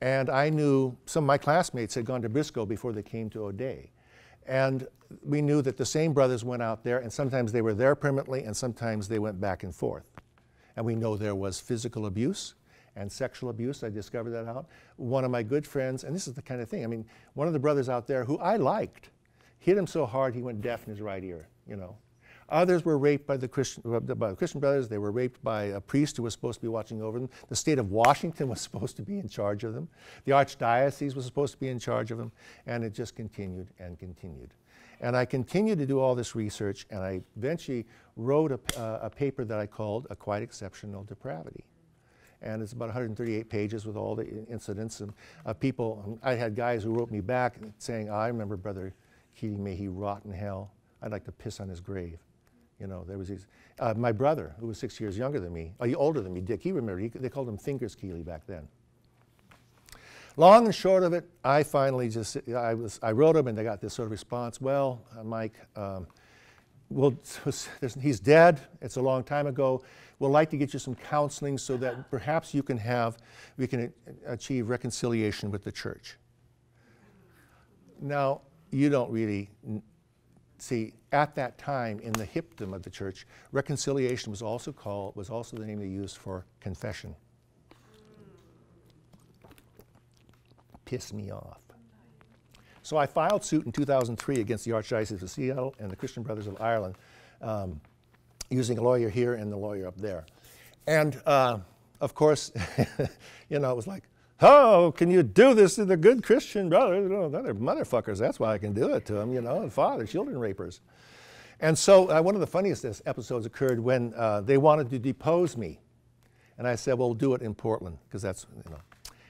And I knew some of my classmates had gone to Briscoe before they came to O'Day. And we knew that the same brothers went out there, and sometimes they were there permanently, and sometimes they went back and forth. And we know there was physical abuse and sexual abuse. I discovered that out. One of my good friends, and this is the kind of thing, I mean, one of the brothers out there who I liked, hit him so hard he went deaf in his right ear, you know. Others were raped by the Christian Brothers. They were raped by a priest who was supposed to be watching over them. The state of Washington was supposed to be in charge of them. The archdiocese was supposed to be in charge of them. And it just continued and continued. And I continued to do all this research, and I eventually wrote a paper that I called A Quite Exceptional Depravity. And it's about 138 pages with all the incidents and people. I had guys who wrote me back saying, I remember Brother Keating, may he rot in hell. I'd like to piss on his grave. You know, there was these, my brother, who was 6 years younger than me, older than me, Dick, he remembered, they called him Fingers Keeley back then. Long and short of it, I finally just, I wrote him and I got this sort of response, well, Mike, he's dead, it's a long time ago, we'd like to get you some counseling so that perhaps we can achieve reconciliation with the church. Now, you don't really see, at that time in the hipdom of the church, reconciliation was also the name they used for confession. Pissed me off. So I filed suit in 2003 against the Archdiocese of Seattle and the Christian Brothers of Ireland, using a lawyer here and the lawyer up there. And of course, you know, it was like, how can you do this to the good Christian brothers? You know, they're motherfuckers. That's why I can do it to them, you know, and father, children rapers. And so one of the funniest episodes occurred when they wanted to depose me. And I said, well, we'll do it in Portland, because that's, you know.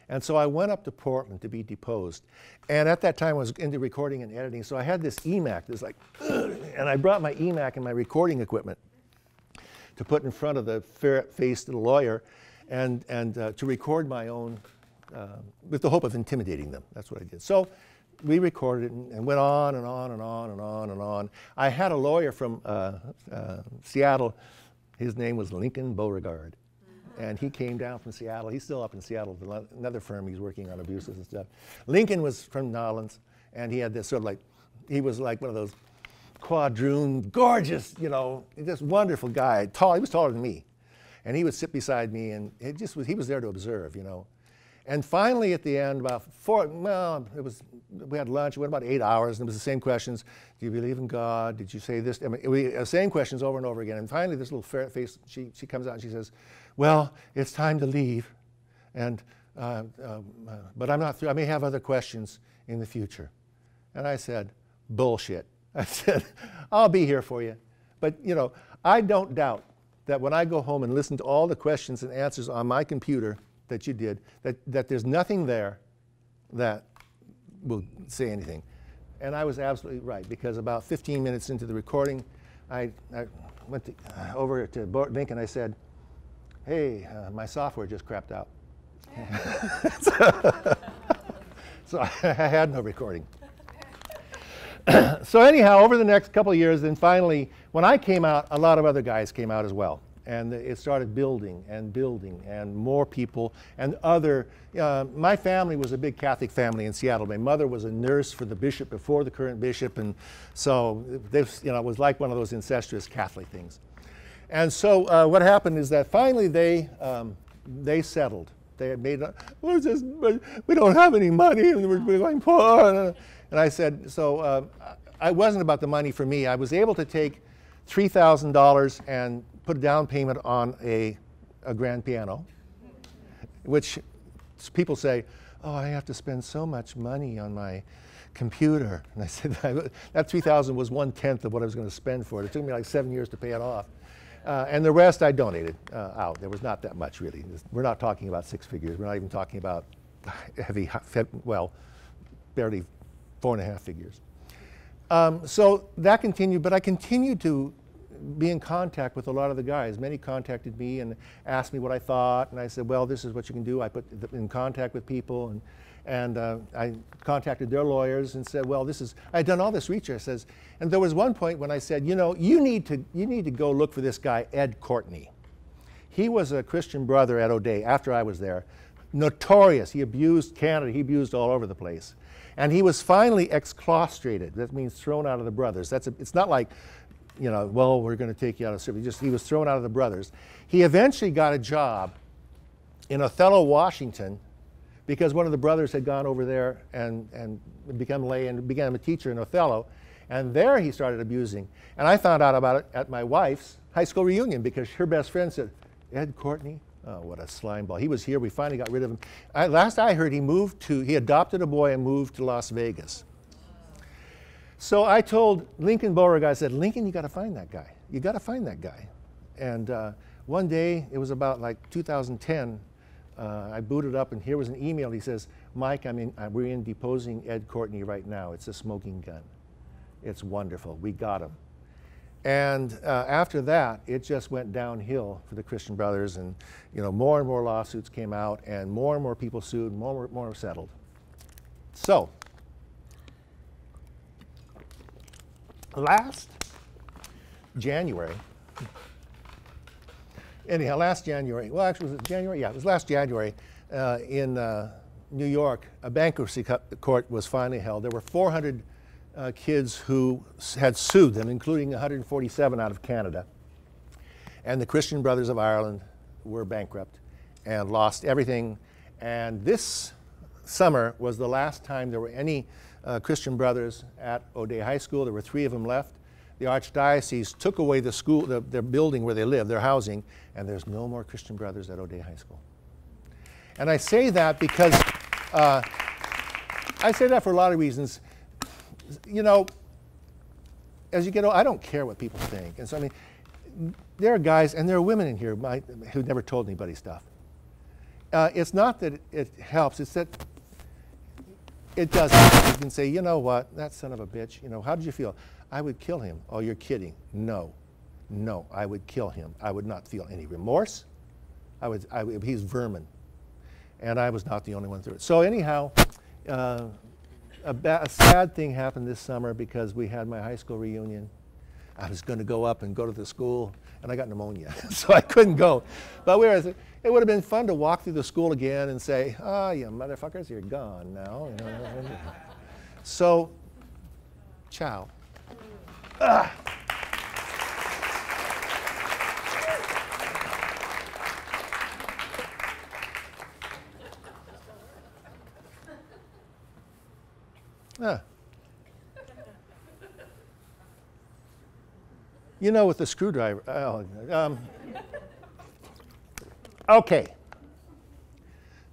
And so I went up to Portland to be deposed. And at that time, I was into recording and editing. So I had this eMac. It was like, and I brought my eMac and my recording equipment. to put in front of the ferret-faced lawyer and to record my own, with the hope of intimidating them. That's what I did. So we recorded it and went on and on and on and on and on. I had a lawyer from Seattle. His name was Lincoln Beauregard. And he came down from Seattle. He's still up in Seattle with another firm. He's working on abuses and stuff. Lincoln was from Nolens, and he had this sort of like, he was like one of those quadroon, gorgeous, you know, just wonderful guy. Tall. He was taller than me. And he would sit beside me, and it just was, he was there to observe, you know. And finally, at the end, about we had lunch. It went about 8 hours, and it was the same questions. Do you believe in God? Did you say this? I mean, same questions over and over again. And finally, this little ferret face, she comes out and she says, well, it's time to leave, and but I'm not through. I may have other questions in the future. And I said, bullshit. I said, I'll be here for you. But, you know, I don't doubt that when I go home and listen to all the questions and answers on my computer that you did, that there's nothing there that will say anything. And I was absolutely right, because about 15 minutes into the recording, I went over to Link and I said, hey, my software just crapped out. So I had no recording. So anyhow, over the next couple of years, then finally, when I came out, a lot of other guys came out as well. And it started building and building, and more people and other. My family was a big Catholic family in Seattle. My mother was a nurse for the bishop before the current bishop, and so this, you know, it was like one of those incestuous Catholic things. And so what happened is that finally they settled. They had made, we don't have any money, and we're going poor. And I said, so it wasn't about the money for me. I was able to take $3,000 and put a down payment on a grand piano, which people say, oh, I have to spend so much money on my computer. And I said, that $3,000 was 1/10 of what I was going to spend for it. It took me like 7 years to pay it off. And the rest I donated out. There was not that much, really. We're not talking about 6 figures. We're not even talking about heavy, well, barely 4.5 figures. So that continued, but I continued to be in contact with a lot of the guys. Many contacted me and asked me what I thought, and I said, well, this is what you can do. I put in contact with people, and I contacted their lawyers and said, well, this is, I had done all this research, says, and there was one point when I said, you know, you need to go look for this guy, Ed Courtney. He was a Christian brother at O'Day after I was there, notorious. He abused Canada, he abused all over the place. And he was finally exclaustrated. That means thrown out of the brothers. It's not like, you know, well, we're going to take you out of service. He was thrown out of the brothers. He eventually got a job in Othello, Washington, because one of the brothers had gone over there and become lay and became a teacher in Othello. And there he started abusing. And I found out about it at my wife's high school reunion, because her best friend said, Ed Courtney? Oh, what a slime ball. He was here. We finally got rid of him. Last I heard, he adopted a boy and moved to Las Vegas. So I told Lincoln Beauregard, I said, Lincoln, you got to find that guy. You got to find that guy. And one day, it was about like 2010, I booted up, and here was an email. He says, Mike, we're in deposing Ed Courtney right now. It's a smoking gun. It's wonderful. We got him. And after that, it just went downhill for the Christian Brothers, and you know, more and more lawsuits came out, and more people sued, more settled. So, last January, well, actually, was it January? Yeah, it was last January in New York, a bankruptcy court was finally held. There were 400 kids who had sued them, including 147 out of Canada. And the Christian Brothers of Ireland were bankrupt and lost everything. And this summer was the last time there were any Christian Brothers at O'Day High School. There were 3 of them left. The Archdiocese took away the school, their building where they live, their housing, and there's no more Christian Brothers at O'Day High School. And I say that because, I say that for a lot of reasons. You know, as you get older, I don't care what people think. And so, I mean, there are guys and there are women in here who never told anybody stuff. It's not that it helps, it's that it doesn't. You can say, you know what, that son of a bitch, you know, how did you feel? I would kill him. Oh, you're kidding. No. No, I would kill him. I would not feel any remorse. He's vermin. And I was not the only one through it. So anyhow, a sad thing happened this summer because we had my high school reunion. I was going to go up and go to the school, and I got pneumonia, so I couldn't go. But it would have been fun to walk through the school again and say, "Oh, you motherfuckers, you're gone now." You know? So, ciao. You know, with the screwdriver. Okay.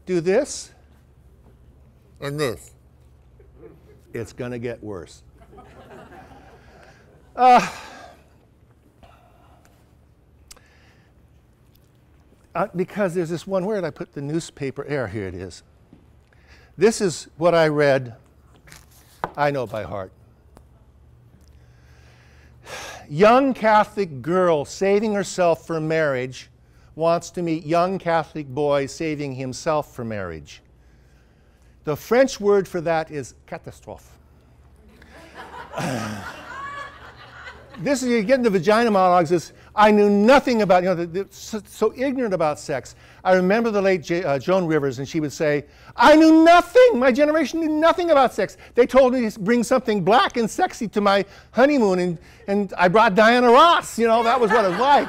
Do this and this. It's going to get worse. Because there's this one word I put the newspaper air. Here it is. This is what I read. I know by heart. Young Catholic girl saving herself for marriage wants to meet young Catholic boy saving himself for marriage. The French word for that is catastrophe. This is, you get into vagina monologues, is I knew nothing about, so ignorant about sex. I remember the late Joan Rivers, and she would say, I knew nothing. My generation knew nothing about sex. They told me to bring something black and sexy to my honeymoon, and I brought Diana Ross. That was what it was like.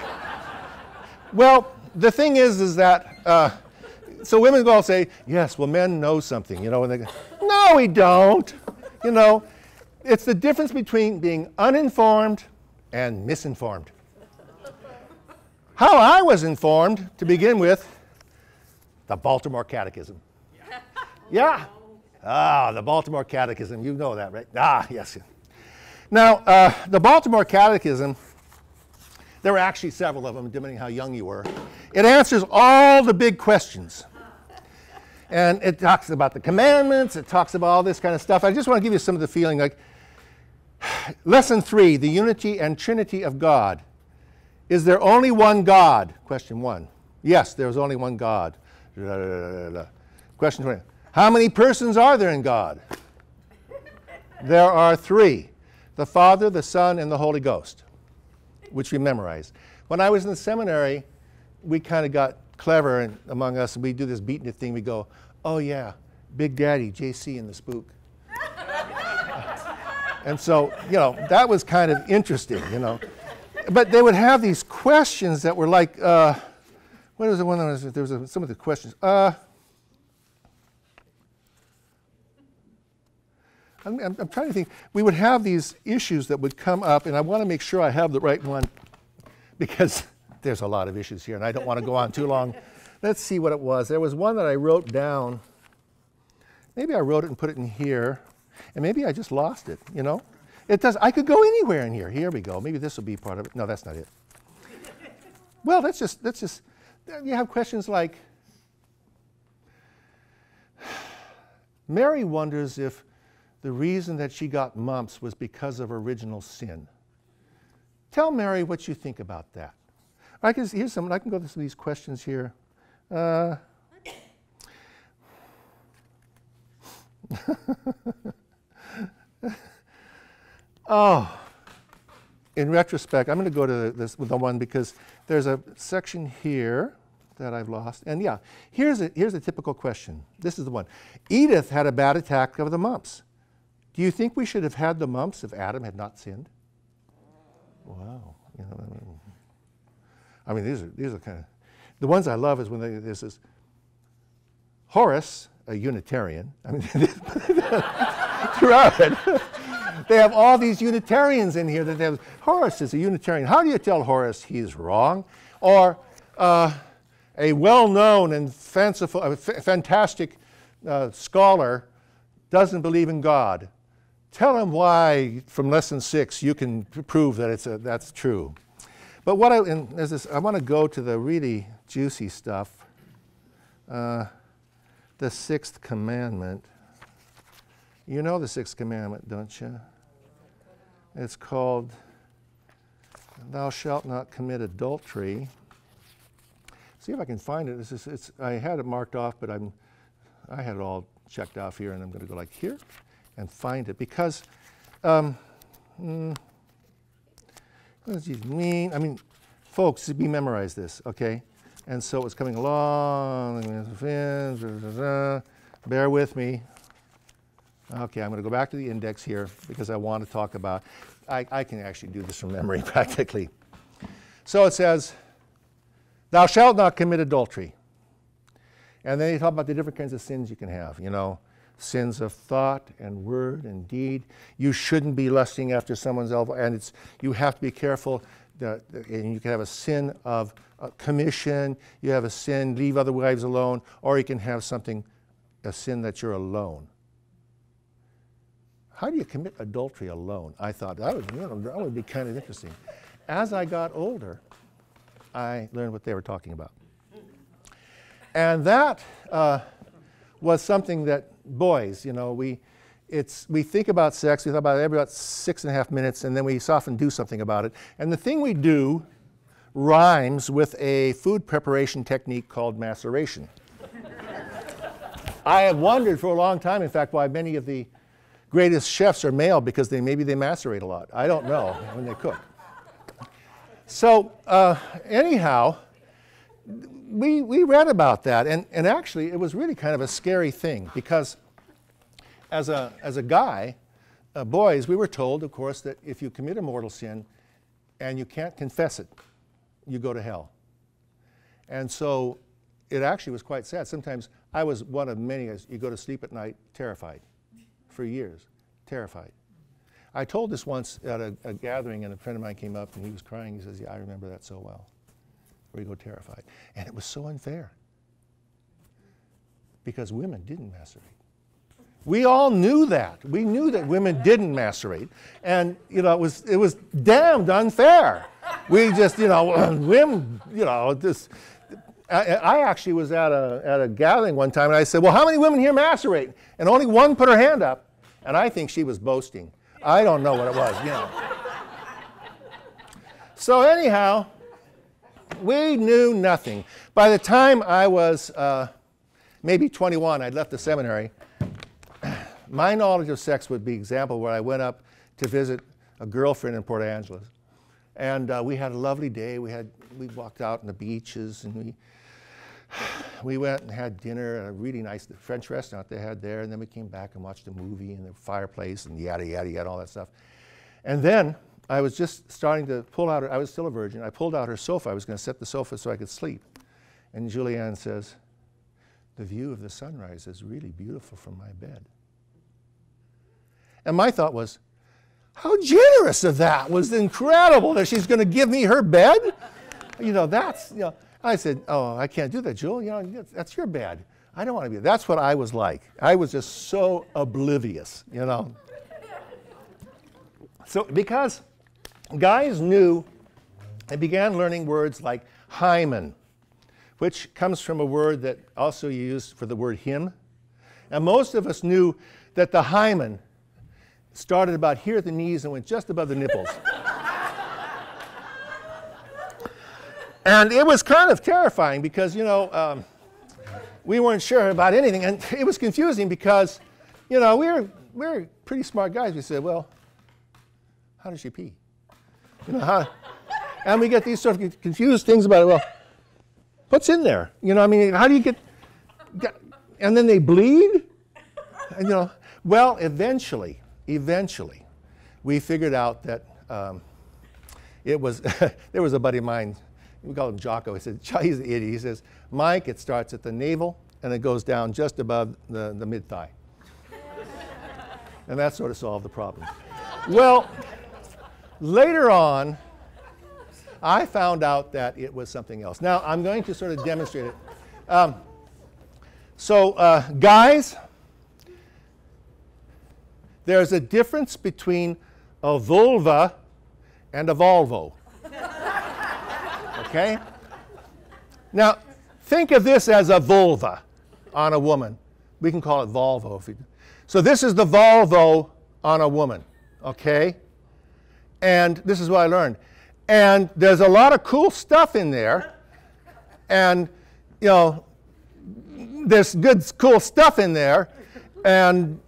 Well, the thing is that, so women will all say, yes, well, men know something, and they go, no, we don't. It's the difference between being uninformed and misinformed. How I was informed, to begin with, the Baltimore Catechism. Yeah. The Baltimore Catechism. You know that, right? Yes. Now, the Baltimore Catechism, there were actually several of them, depending how young you were. It answers all the big questions. And it talks about the commandments. It talks about all this kind of stuff. I just want to give you some of the feeling. Like, Lesson 3, the unity and trinity of God. Is there only one God? Question 1. Yes, there's only one God. Question 20. How many persons are there in God? There are 3. The Father, the Son, and the Holy Ghost, which we memorized. When I was in the seminary, we kind of got clever among us, and we do this beatnik thing. We go, oh yeah, Big Daddy, JC, and the Spook. And so, that was kind of interesting, But they would have these questions that were like, what was the one that was, there was some of the questions. I'm trying to think. We would have these issues that would come up, and I want to make sure I have the right one, because there's a lot of issues here, and I don't want to go on too long. Let's see what it was. There was one that I wrote down. Maybe I wrote it and put it in here, and maybe I just lost it, It does. I could go anywhere in here. Here we go. Maybe this will be part of it. No, that's not it. Well, that's just, you have questions like, Mary wonders if the reason that she got mumps was because of original sin. Tell Mary what you think about that. Here's some, I can go through some of these questions here. In retrospect, I'm going to go to the one because there's a section here that I've lost. And yeah, here's a typical question. This is the one. Edith had a bad attack of the mumps. Do you think we should have had the mumps if Adam had not sinned? Wow. These are kind of, the ones I love is when this is Horace, a Unitarian. Throughout it. They have all these Unitarians in here that they have. Horace is a Unitarian. How do you tell Horace he's wrong? Or a well-known and fanciful, fantastic scholar doesn't believe in God. Tell him why, from lesson 6, you can prove that that's true. But what I want to go to the really juicy stuff. The 6th commandment. You know the 6th commandment, don't you? It's called thou shalt not commit adultery. See if I can find it. I had it marked off, but I had it all checked off here, and I'm going to go like here and find it because what does he mean? I mean, folks, we memorize this, okay? And so it's coming along. Bear with me. Okay, I'm going to go back to the index here because I want to talk about. I can actually do this from memory practically. So it says, thou shalt not commit adultery. And then you talk about the different kinds of sins you can have, you know, sins of thought and word and deed. You shouldn't be lusting after someone's elbow, and you have to be careful. And you can have a sin of commission. You have a sin, leave other wives alone, or you can have a sin that you're alone. How do you commit adultery alone? I thought that would be kind of interesting. As I got older, I learned what they were talking about. And that was something that boys, you know, we think about sex, we think about it every about 6.5 minutes, and then we often do something about it. And the thing we do rhymes with a food preparation technique called maceration. I have wondered for a long time, in fact, why many of the greatest chefs are male, because maybe they macerate a lot. I don't know when they cook. So anyhow, we read about that, and actually it was really kind of a scary thing, because as a guy, boys, we were told, of course, that if you commit a mortal sin and you can't confess it, you go to hell. And so it actually was quite sad. Sometimes I was one of many, as you go to sleep at night terrified. For years, terrified. I told this once at a gathering, and a friend of mine came up and he was crying. He says, yeah, I remember that so well, where you go terrified. And it was so unfair, because women didn't macerate. We all knew that. We knew that women didn't macerate, and you know, it was damned unfair. We just, you know, women, you know, just. I actually was at a gathering one time, and I said, well, how many women here macerate? And only one put her hand up, and I think she was boasting. I don't know what it was, you know. So anyhow, we knew nothing. By the time I was maybe 21, I'd left the seminary, my knowledge of sex would be example where I went up to visit a girlfriend in Port Angeles. And we had a lovely day. We walked out on the beaches, and we went and had dinner at a really nice French restaurant they had there, and then we came back and watched a movie in the fireplace and yada, yada, yada, all that stuff. And then I was just starting to pull out I was still a virgin. I pulled out her sofa. I was going to set the sofa so I could sleep. And Julianne says, the view of the sunrise is really beautiful from my bed. And my thought was, how generous of that. Was incredible that she's going to give me her bed. You know, that's, you know. I said, oh, I can't do that, Jewel. You know, that's your bed. I don't want to be. That's what I was like. I was just so oblivious, you know. So because guys knew, they began learning words like hymen, which comes from a word that also you use for the word hymn. And most of us knew that the hymen started about here at the knees and went just above the nipples. And it was kind of terrifying because, you know, we weren't sure about anything. And it was confusing because, you know, we're pretty smart guys. We said, well, how does she pee? You know, how? And we get these sort of confused things about it. Well, what's in there? You know, I mean, how do you get and then they bleed? And, you know, well, eventually, we figured out that it was, there was a buddy of mine, we called him Jocko. He said, he's an idiot. He says, Mike, it starts at the navel and it goes down just above the mid-thigh. And that sort of solved the problem. Well, later on, I found out that it was something else. Now, I'm going to sort of demonstrate it. Guys, there's a difference between a vulva and a volvo. Okay? Now, think of this as a vulva on a woman. We can call it volvo. So this is the volvo on a woman, okay? And this is what I learned. And there's a lot of cool stuff in there. And, you know, there's good, cool stuff in there. And,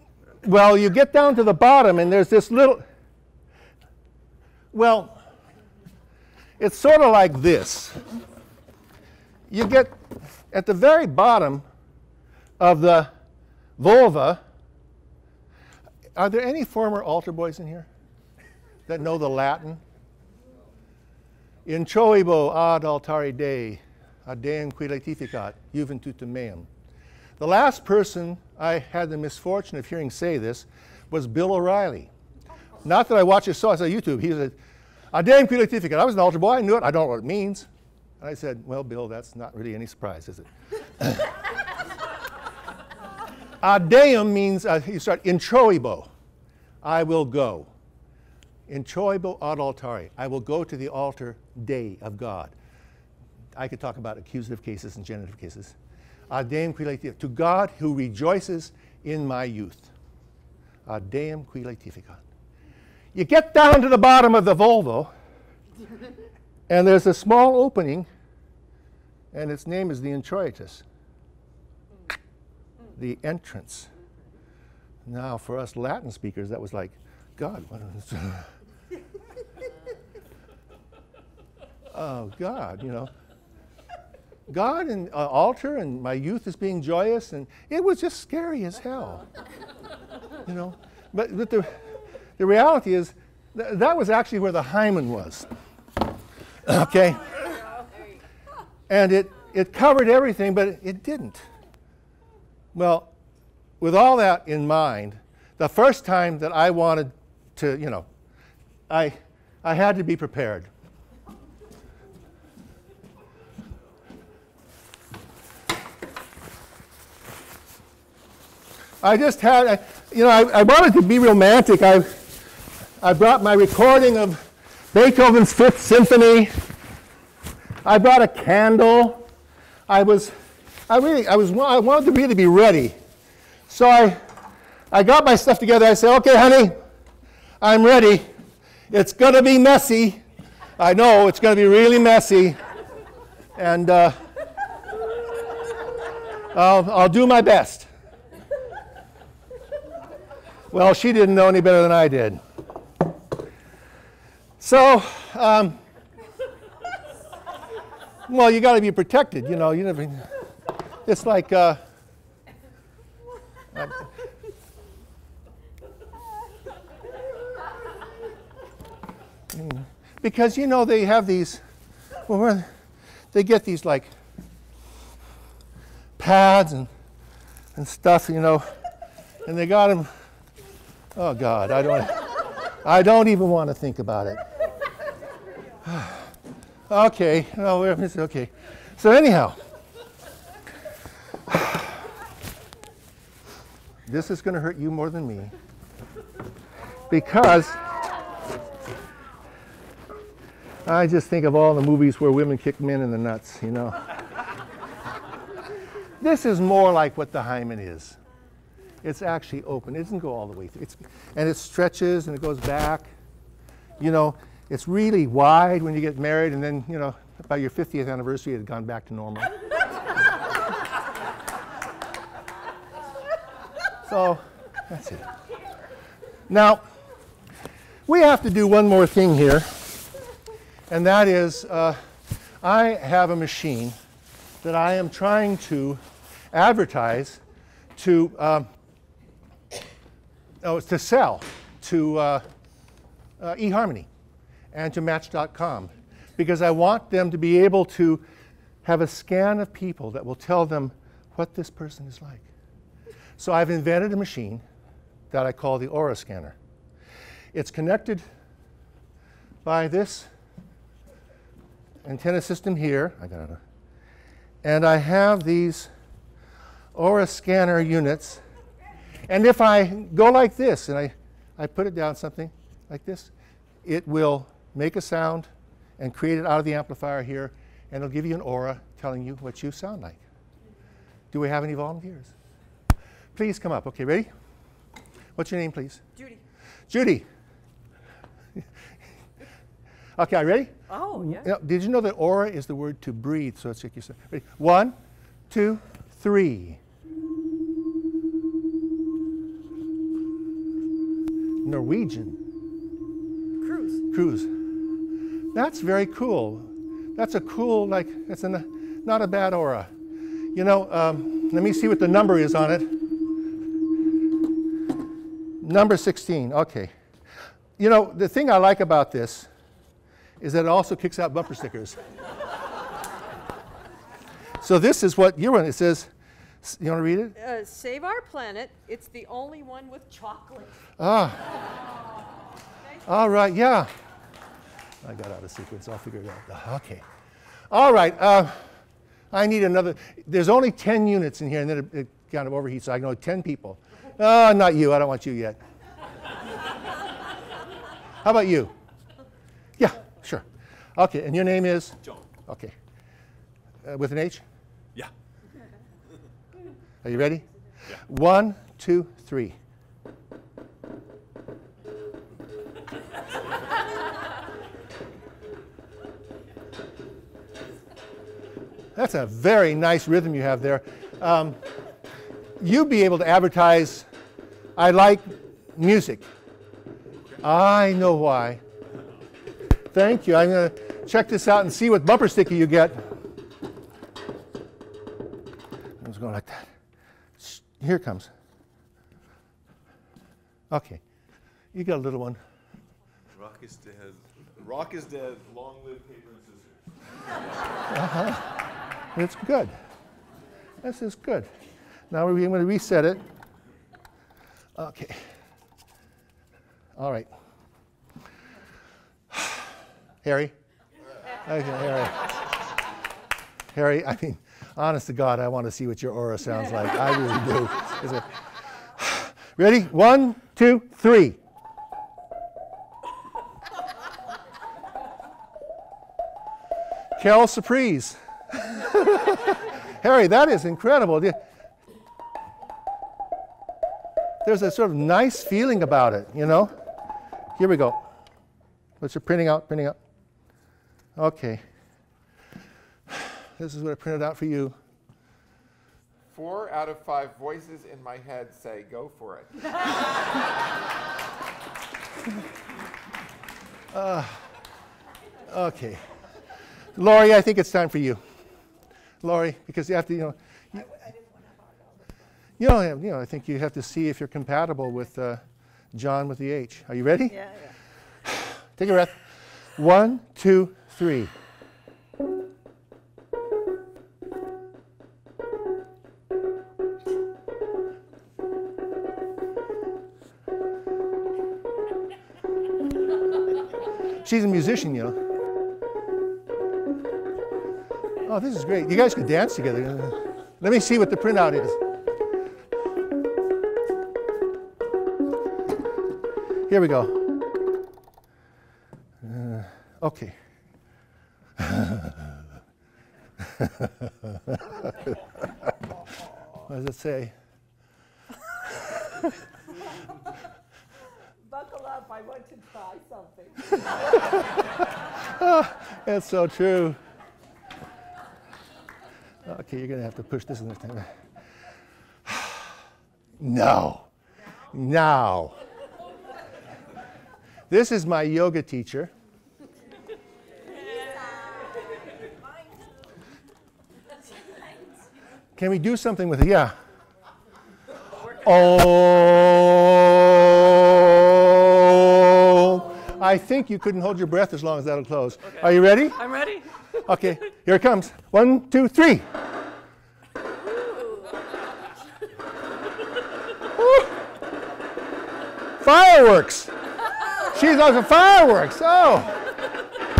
well, you get down to the bottom and there's this little, well, it's sort of like this. You get at the very bottom of the vulva. Are there any former altar boys in here that know the Latin? In choibo ad altare Dei, ad Deum qui laetificat, juventutem meum. The last person I had the misfortune of hearing say this was Bill O'Reilly. Not that I watched his sauce on YouTube. He said, ad Deum qui laetificat. I was an altar boy. I knew it. I don't know what it means. And I said, well, Bill, that's not really any surprise, is it? Ad Deum means, you start in choibo. I will go. In choibo ad altare. I will go to the altar Dei of God. I could talk about accusative cases and genitive cases. Ad Deum qui laetificat. To God who rejoices in my youth. Ad Deum qui laetificat. You get down to the bottom of the vulva, and there's a small opening, and its name is the introitus, the entrance. Now, for us Latin speakers, that was like, God, what is oh, God, you know. God and altar, and my youth is being joyous, and it was just scary as hell, you know. But the reality is, that was actually where the hymen was, okay? And it covered everything, but it didn't. Well, with all that in mind, the first time that I wanted to, you know, I had to be prepared. I just had, you know, I wanted to be romantic. I brought my recording of Beethoven's Fifth Symphony. I brought a candle. I wanted to really be ready. So I got my stuff together. I said, okay, honey, I'm ready. It's going to be messy. I know it's going to be really messy. And I'll do my best. Well, she didn't know any better than I did. So, well, you got to be protected, you know. You never. It's like. Because you know they have these. Well, they get these like pads and stuff, you know, and they got them. Oh God, I don't even want to think about it. Okay, no, it's okay. So anyhow, this is going to hurt you more than me, because I just think of all the movies where women kick men in the nuts, you know. This is more like what the hymen is. It's actually open. It doesn't go all the way through. And it stretches and it goes back. You know, it's really wide when you get married, and then, you know, by your 50th anniversary, it had gone back to normal. So, that's it. Now, we have to do one more thing here, and that is I have a machine that I am trying to advertise to sell to eHarmony and to Match.com, because I want them to be able to have a scan of people that will tell them what this person is like. So I've invented a machine that I call the Aura Scanner. It's connected by this antenna system here. And I have these Aura Scanner units. And if I go like this and I put it down something like this, it will make a sound and create it out of the amplifier here, and it'll give you an aura telling you what you sound like. Do we have any volunteers? Please come up. Okay, ready? What's your name, please? Judy. Judy. Okay, are you ready? Oh, yeah. You know, did you know that aura is the word to breathe? So it's like you said. Ready? 1, 2, 3. Norwegian. Cruise. That's very cool. That's a cool, like, that's not a bad aura. You know, let me see what the number is on it. Number 16, okay. You know, the thing I like about this is that it also kicks out bumper stickers. So this is what you're on. It says, you want to read it? Save our planet. It's the only one with chocolate. Ah. All right, yeah. I got out of sequence. I'll figure it out. Okay. All right. I need another. There's only 10 units in here, and then it kind of overheats, so I can only 10 people. Not you. I don't want you yet. How about you? Yeah, sure. Okay, and your name is? John. Okay. With an H? Yeah. Are you ready? Yeah. 1, 2, 3. That's a very nice rhythm you have there. You'd be able to advertise, I like music. I know why. Thank you. I'm going to check this out and see what bumper sticker you get. I was going like that. Here it comes. Okay. You got a little one. Rock is dead. Rock is dead. Long live paper and scissors. It's good. This is good. Now we're going to reset it. Okay. All right. Harry? Okay, Harry. Harry, I mean, honest to God, I want to see what your aura sounds like. I really do. Is it? Ready? 1, 2, 3. Carol Surprise. Harry, that is incredible. There's a sort of nice feeling about it, you know? Here we go. What's your printing out? Printing out. Okay. This is what I printed out for you. 4 out of 5 voices in my head say, go for it. Okay. Laurie, I think it's time for you. Laurie, because you have to, I think you have to see if you're compatible with John with the H. Are you ready? Yeah. Take a breath. 1, 2, 3. She's a musician, you know. Oh, this is great. You guys could dance together. Let me see what the printout is. Here we go. Okay. What does it say? Buckle up, I want to try something. That's so true. Okay, you're going to have to push this in this time. No. Now. This is my yoga teacher. Can we do something with it? Yeah. Oh. I think you couldn't hold your breath as long as that'll close. Okay. Are you ready? I'm ready. Okay, here it comes. 1, 2, 3. Fireworks. She's on the fireworks. Oh.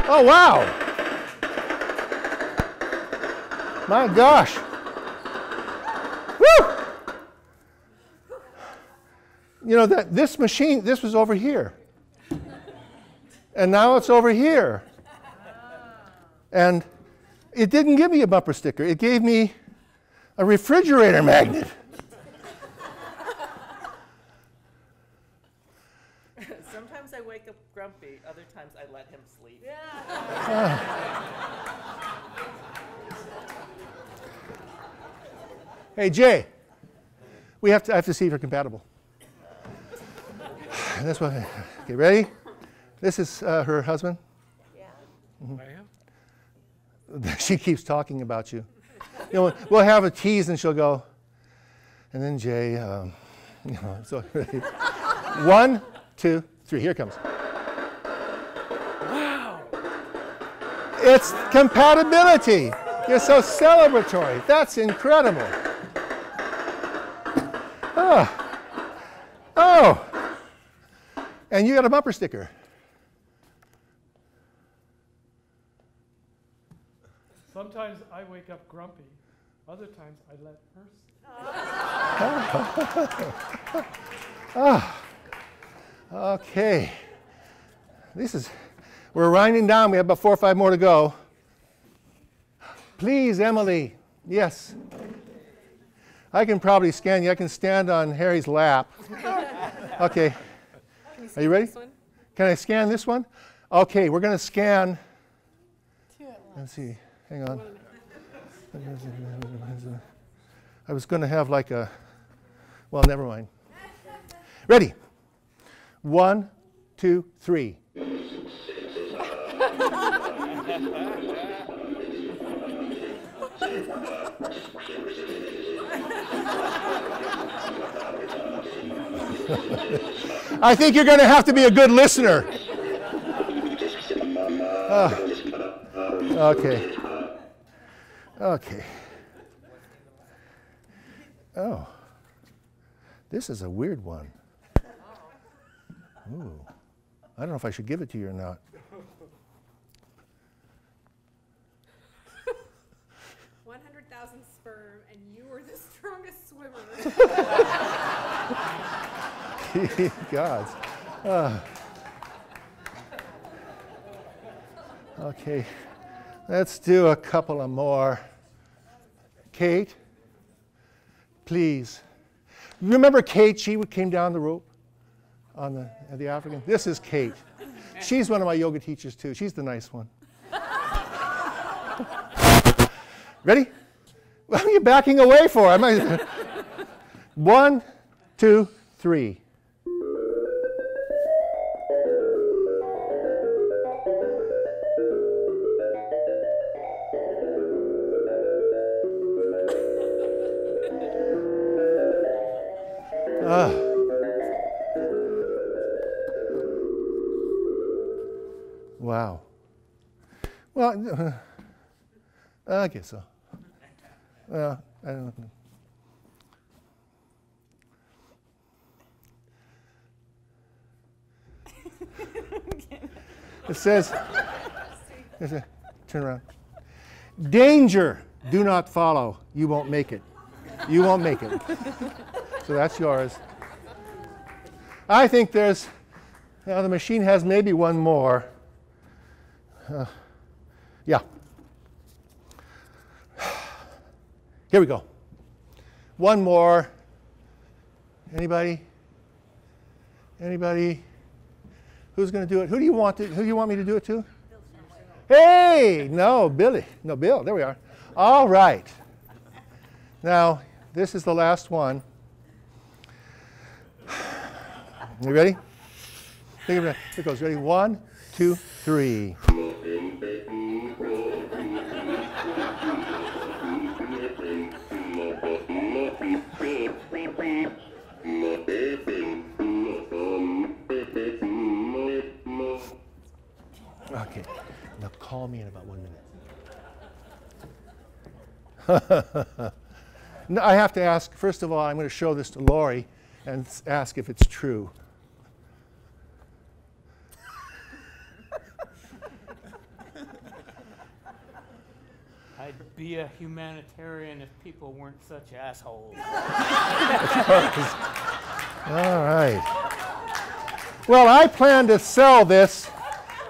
Oh, wow. My gosh. Woo! You know, that this machine, this was over here. And now it's over here. And it didn't give me a bumper sticker. It gave me a refrigerator magnet. Sometimes I wake up grumpy. Other times I let him sleep. Hey, Jay, I have to see if you're compatible. And this one, okay, ready? This is her husband. Yeah. Mm-hmm. She keeps talking about you. You know, we'll have a tease and she'll go, and then Jay, you know, so ready. 1, 2, 3, here it comes. Wow. It's compatibility. You're so celebratory. That's incredible. Oh. And you got a bumper sticker. Sometimes I wake up grumpy. Other times I let her sleep. Okay. We're winding down. We have about 4 or 5 more to go. Please, Emily. Yes. I can probably scan you. I can stand on Harry's lap. Okay. Are you ready? Can I scan this one? Okay, we're going to scan. Let's see. Hang on. I was going to have like a, well, never mind. Ready? 1, 2, 3. I think you're going to have to be a good listener. Okay. Okay. Oh. This is a weird one. Ooh. I don't know if I should give it to you or not. 100,000 sperm, and you were the strongest swimmer. Gods. Okay. Let's do a couple of more. Kate, please. Remember Kate? She came down the rope on the African. This is Kate. She's one of my yoga teachers too. She's the nice one. Ready? What are you backing away for? 1, 2, 3. Wow. Well, I guess so. Well, I don't know. It says, turn around. Danger, do not follow. You won't make it. You won't make it. So that's yours. I think there's, the machine has maybe one more. Yeah. Here we go. One more. Anybody? Anybody? Who's going to do it? Who do you want me to do it to? Hey, no, Billy. No, Bill. There we are. All right. Now, this is the last one. You ready? Think of it. Here it goes. Ready? 1, 2, 3. Okay. Now call me in about 1 minute. No, I have to ask, first of all, I'm going to show this to Lori and ask if it's true. I'd be a humanitarian if people weren't such assholes. All right. Well, I plan to sell this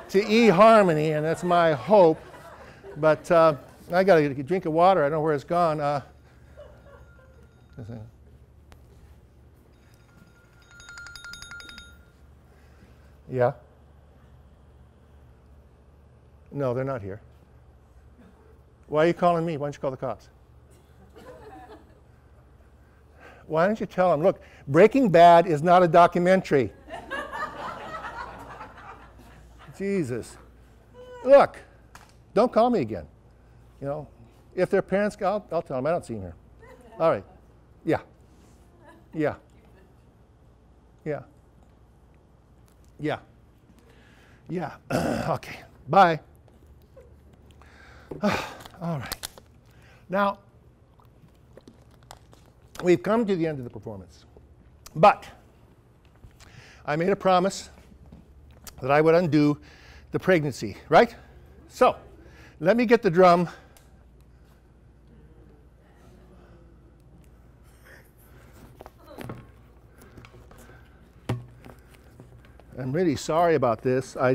to eHarmony, and that's my hope. But I got to drink of water. I don't know where it's gone. Yeah. No, they're not here. Why are you calling me? Why don't you call the cops? Why don't you tell them, look, Breaking Bad is not a documentary. Jesus. Look, don't call me again. You know, if their parents, I'll tell them, I don't see them here. All right. Yeah. Yeah. Yeah. Yeah. Yeah. Okay. Bye. All right. Now, we've come to the end of the performance. But I made a promise that I would undo the pregnancy, right? So, let me get the drum. I'm really sorry about this. I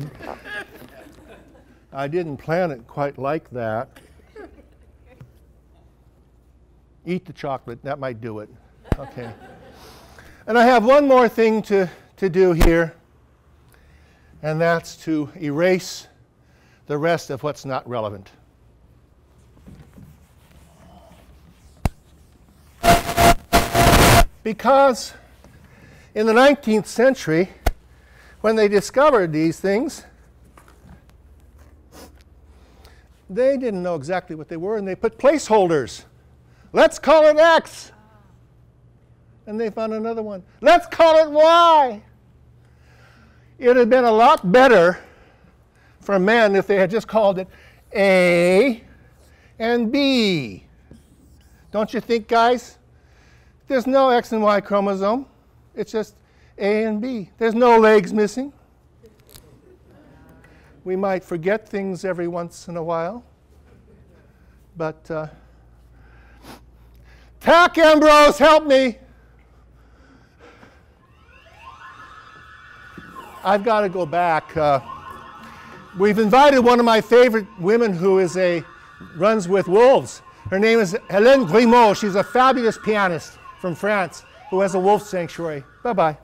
didn't plan it quite like that. Eat the chocolate, that might do it. Okay. And I have one more thing to do here, and that's to erase the rest of what's not relevant. Because in the 19th century, when they discovered these things, they didn't know exactly what they were, and they put placeholders. Let's call it X. And they found another one. Let's call it Y. It would have been a lot better for men if they had just called it A and B. Don't you think, guys? There's no X and Y chromosome. It's just A and B. There's no legs missing. We might forget things every once in a while. But, Tack Ambrose, help me. I've got to go back. We've invited one of my favorite women who runs with wolves. Her name is Hélène Grimaud. She's a fabulous pianist from France who has a wolf sanctuary. Bye-bye.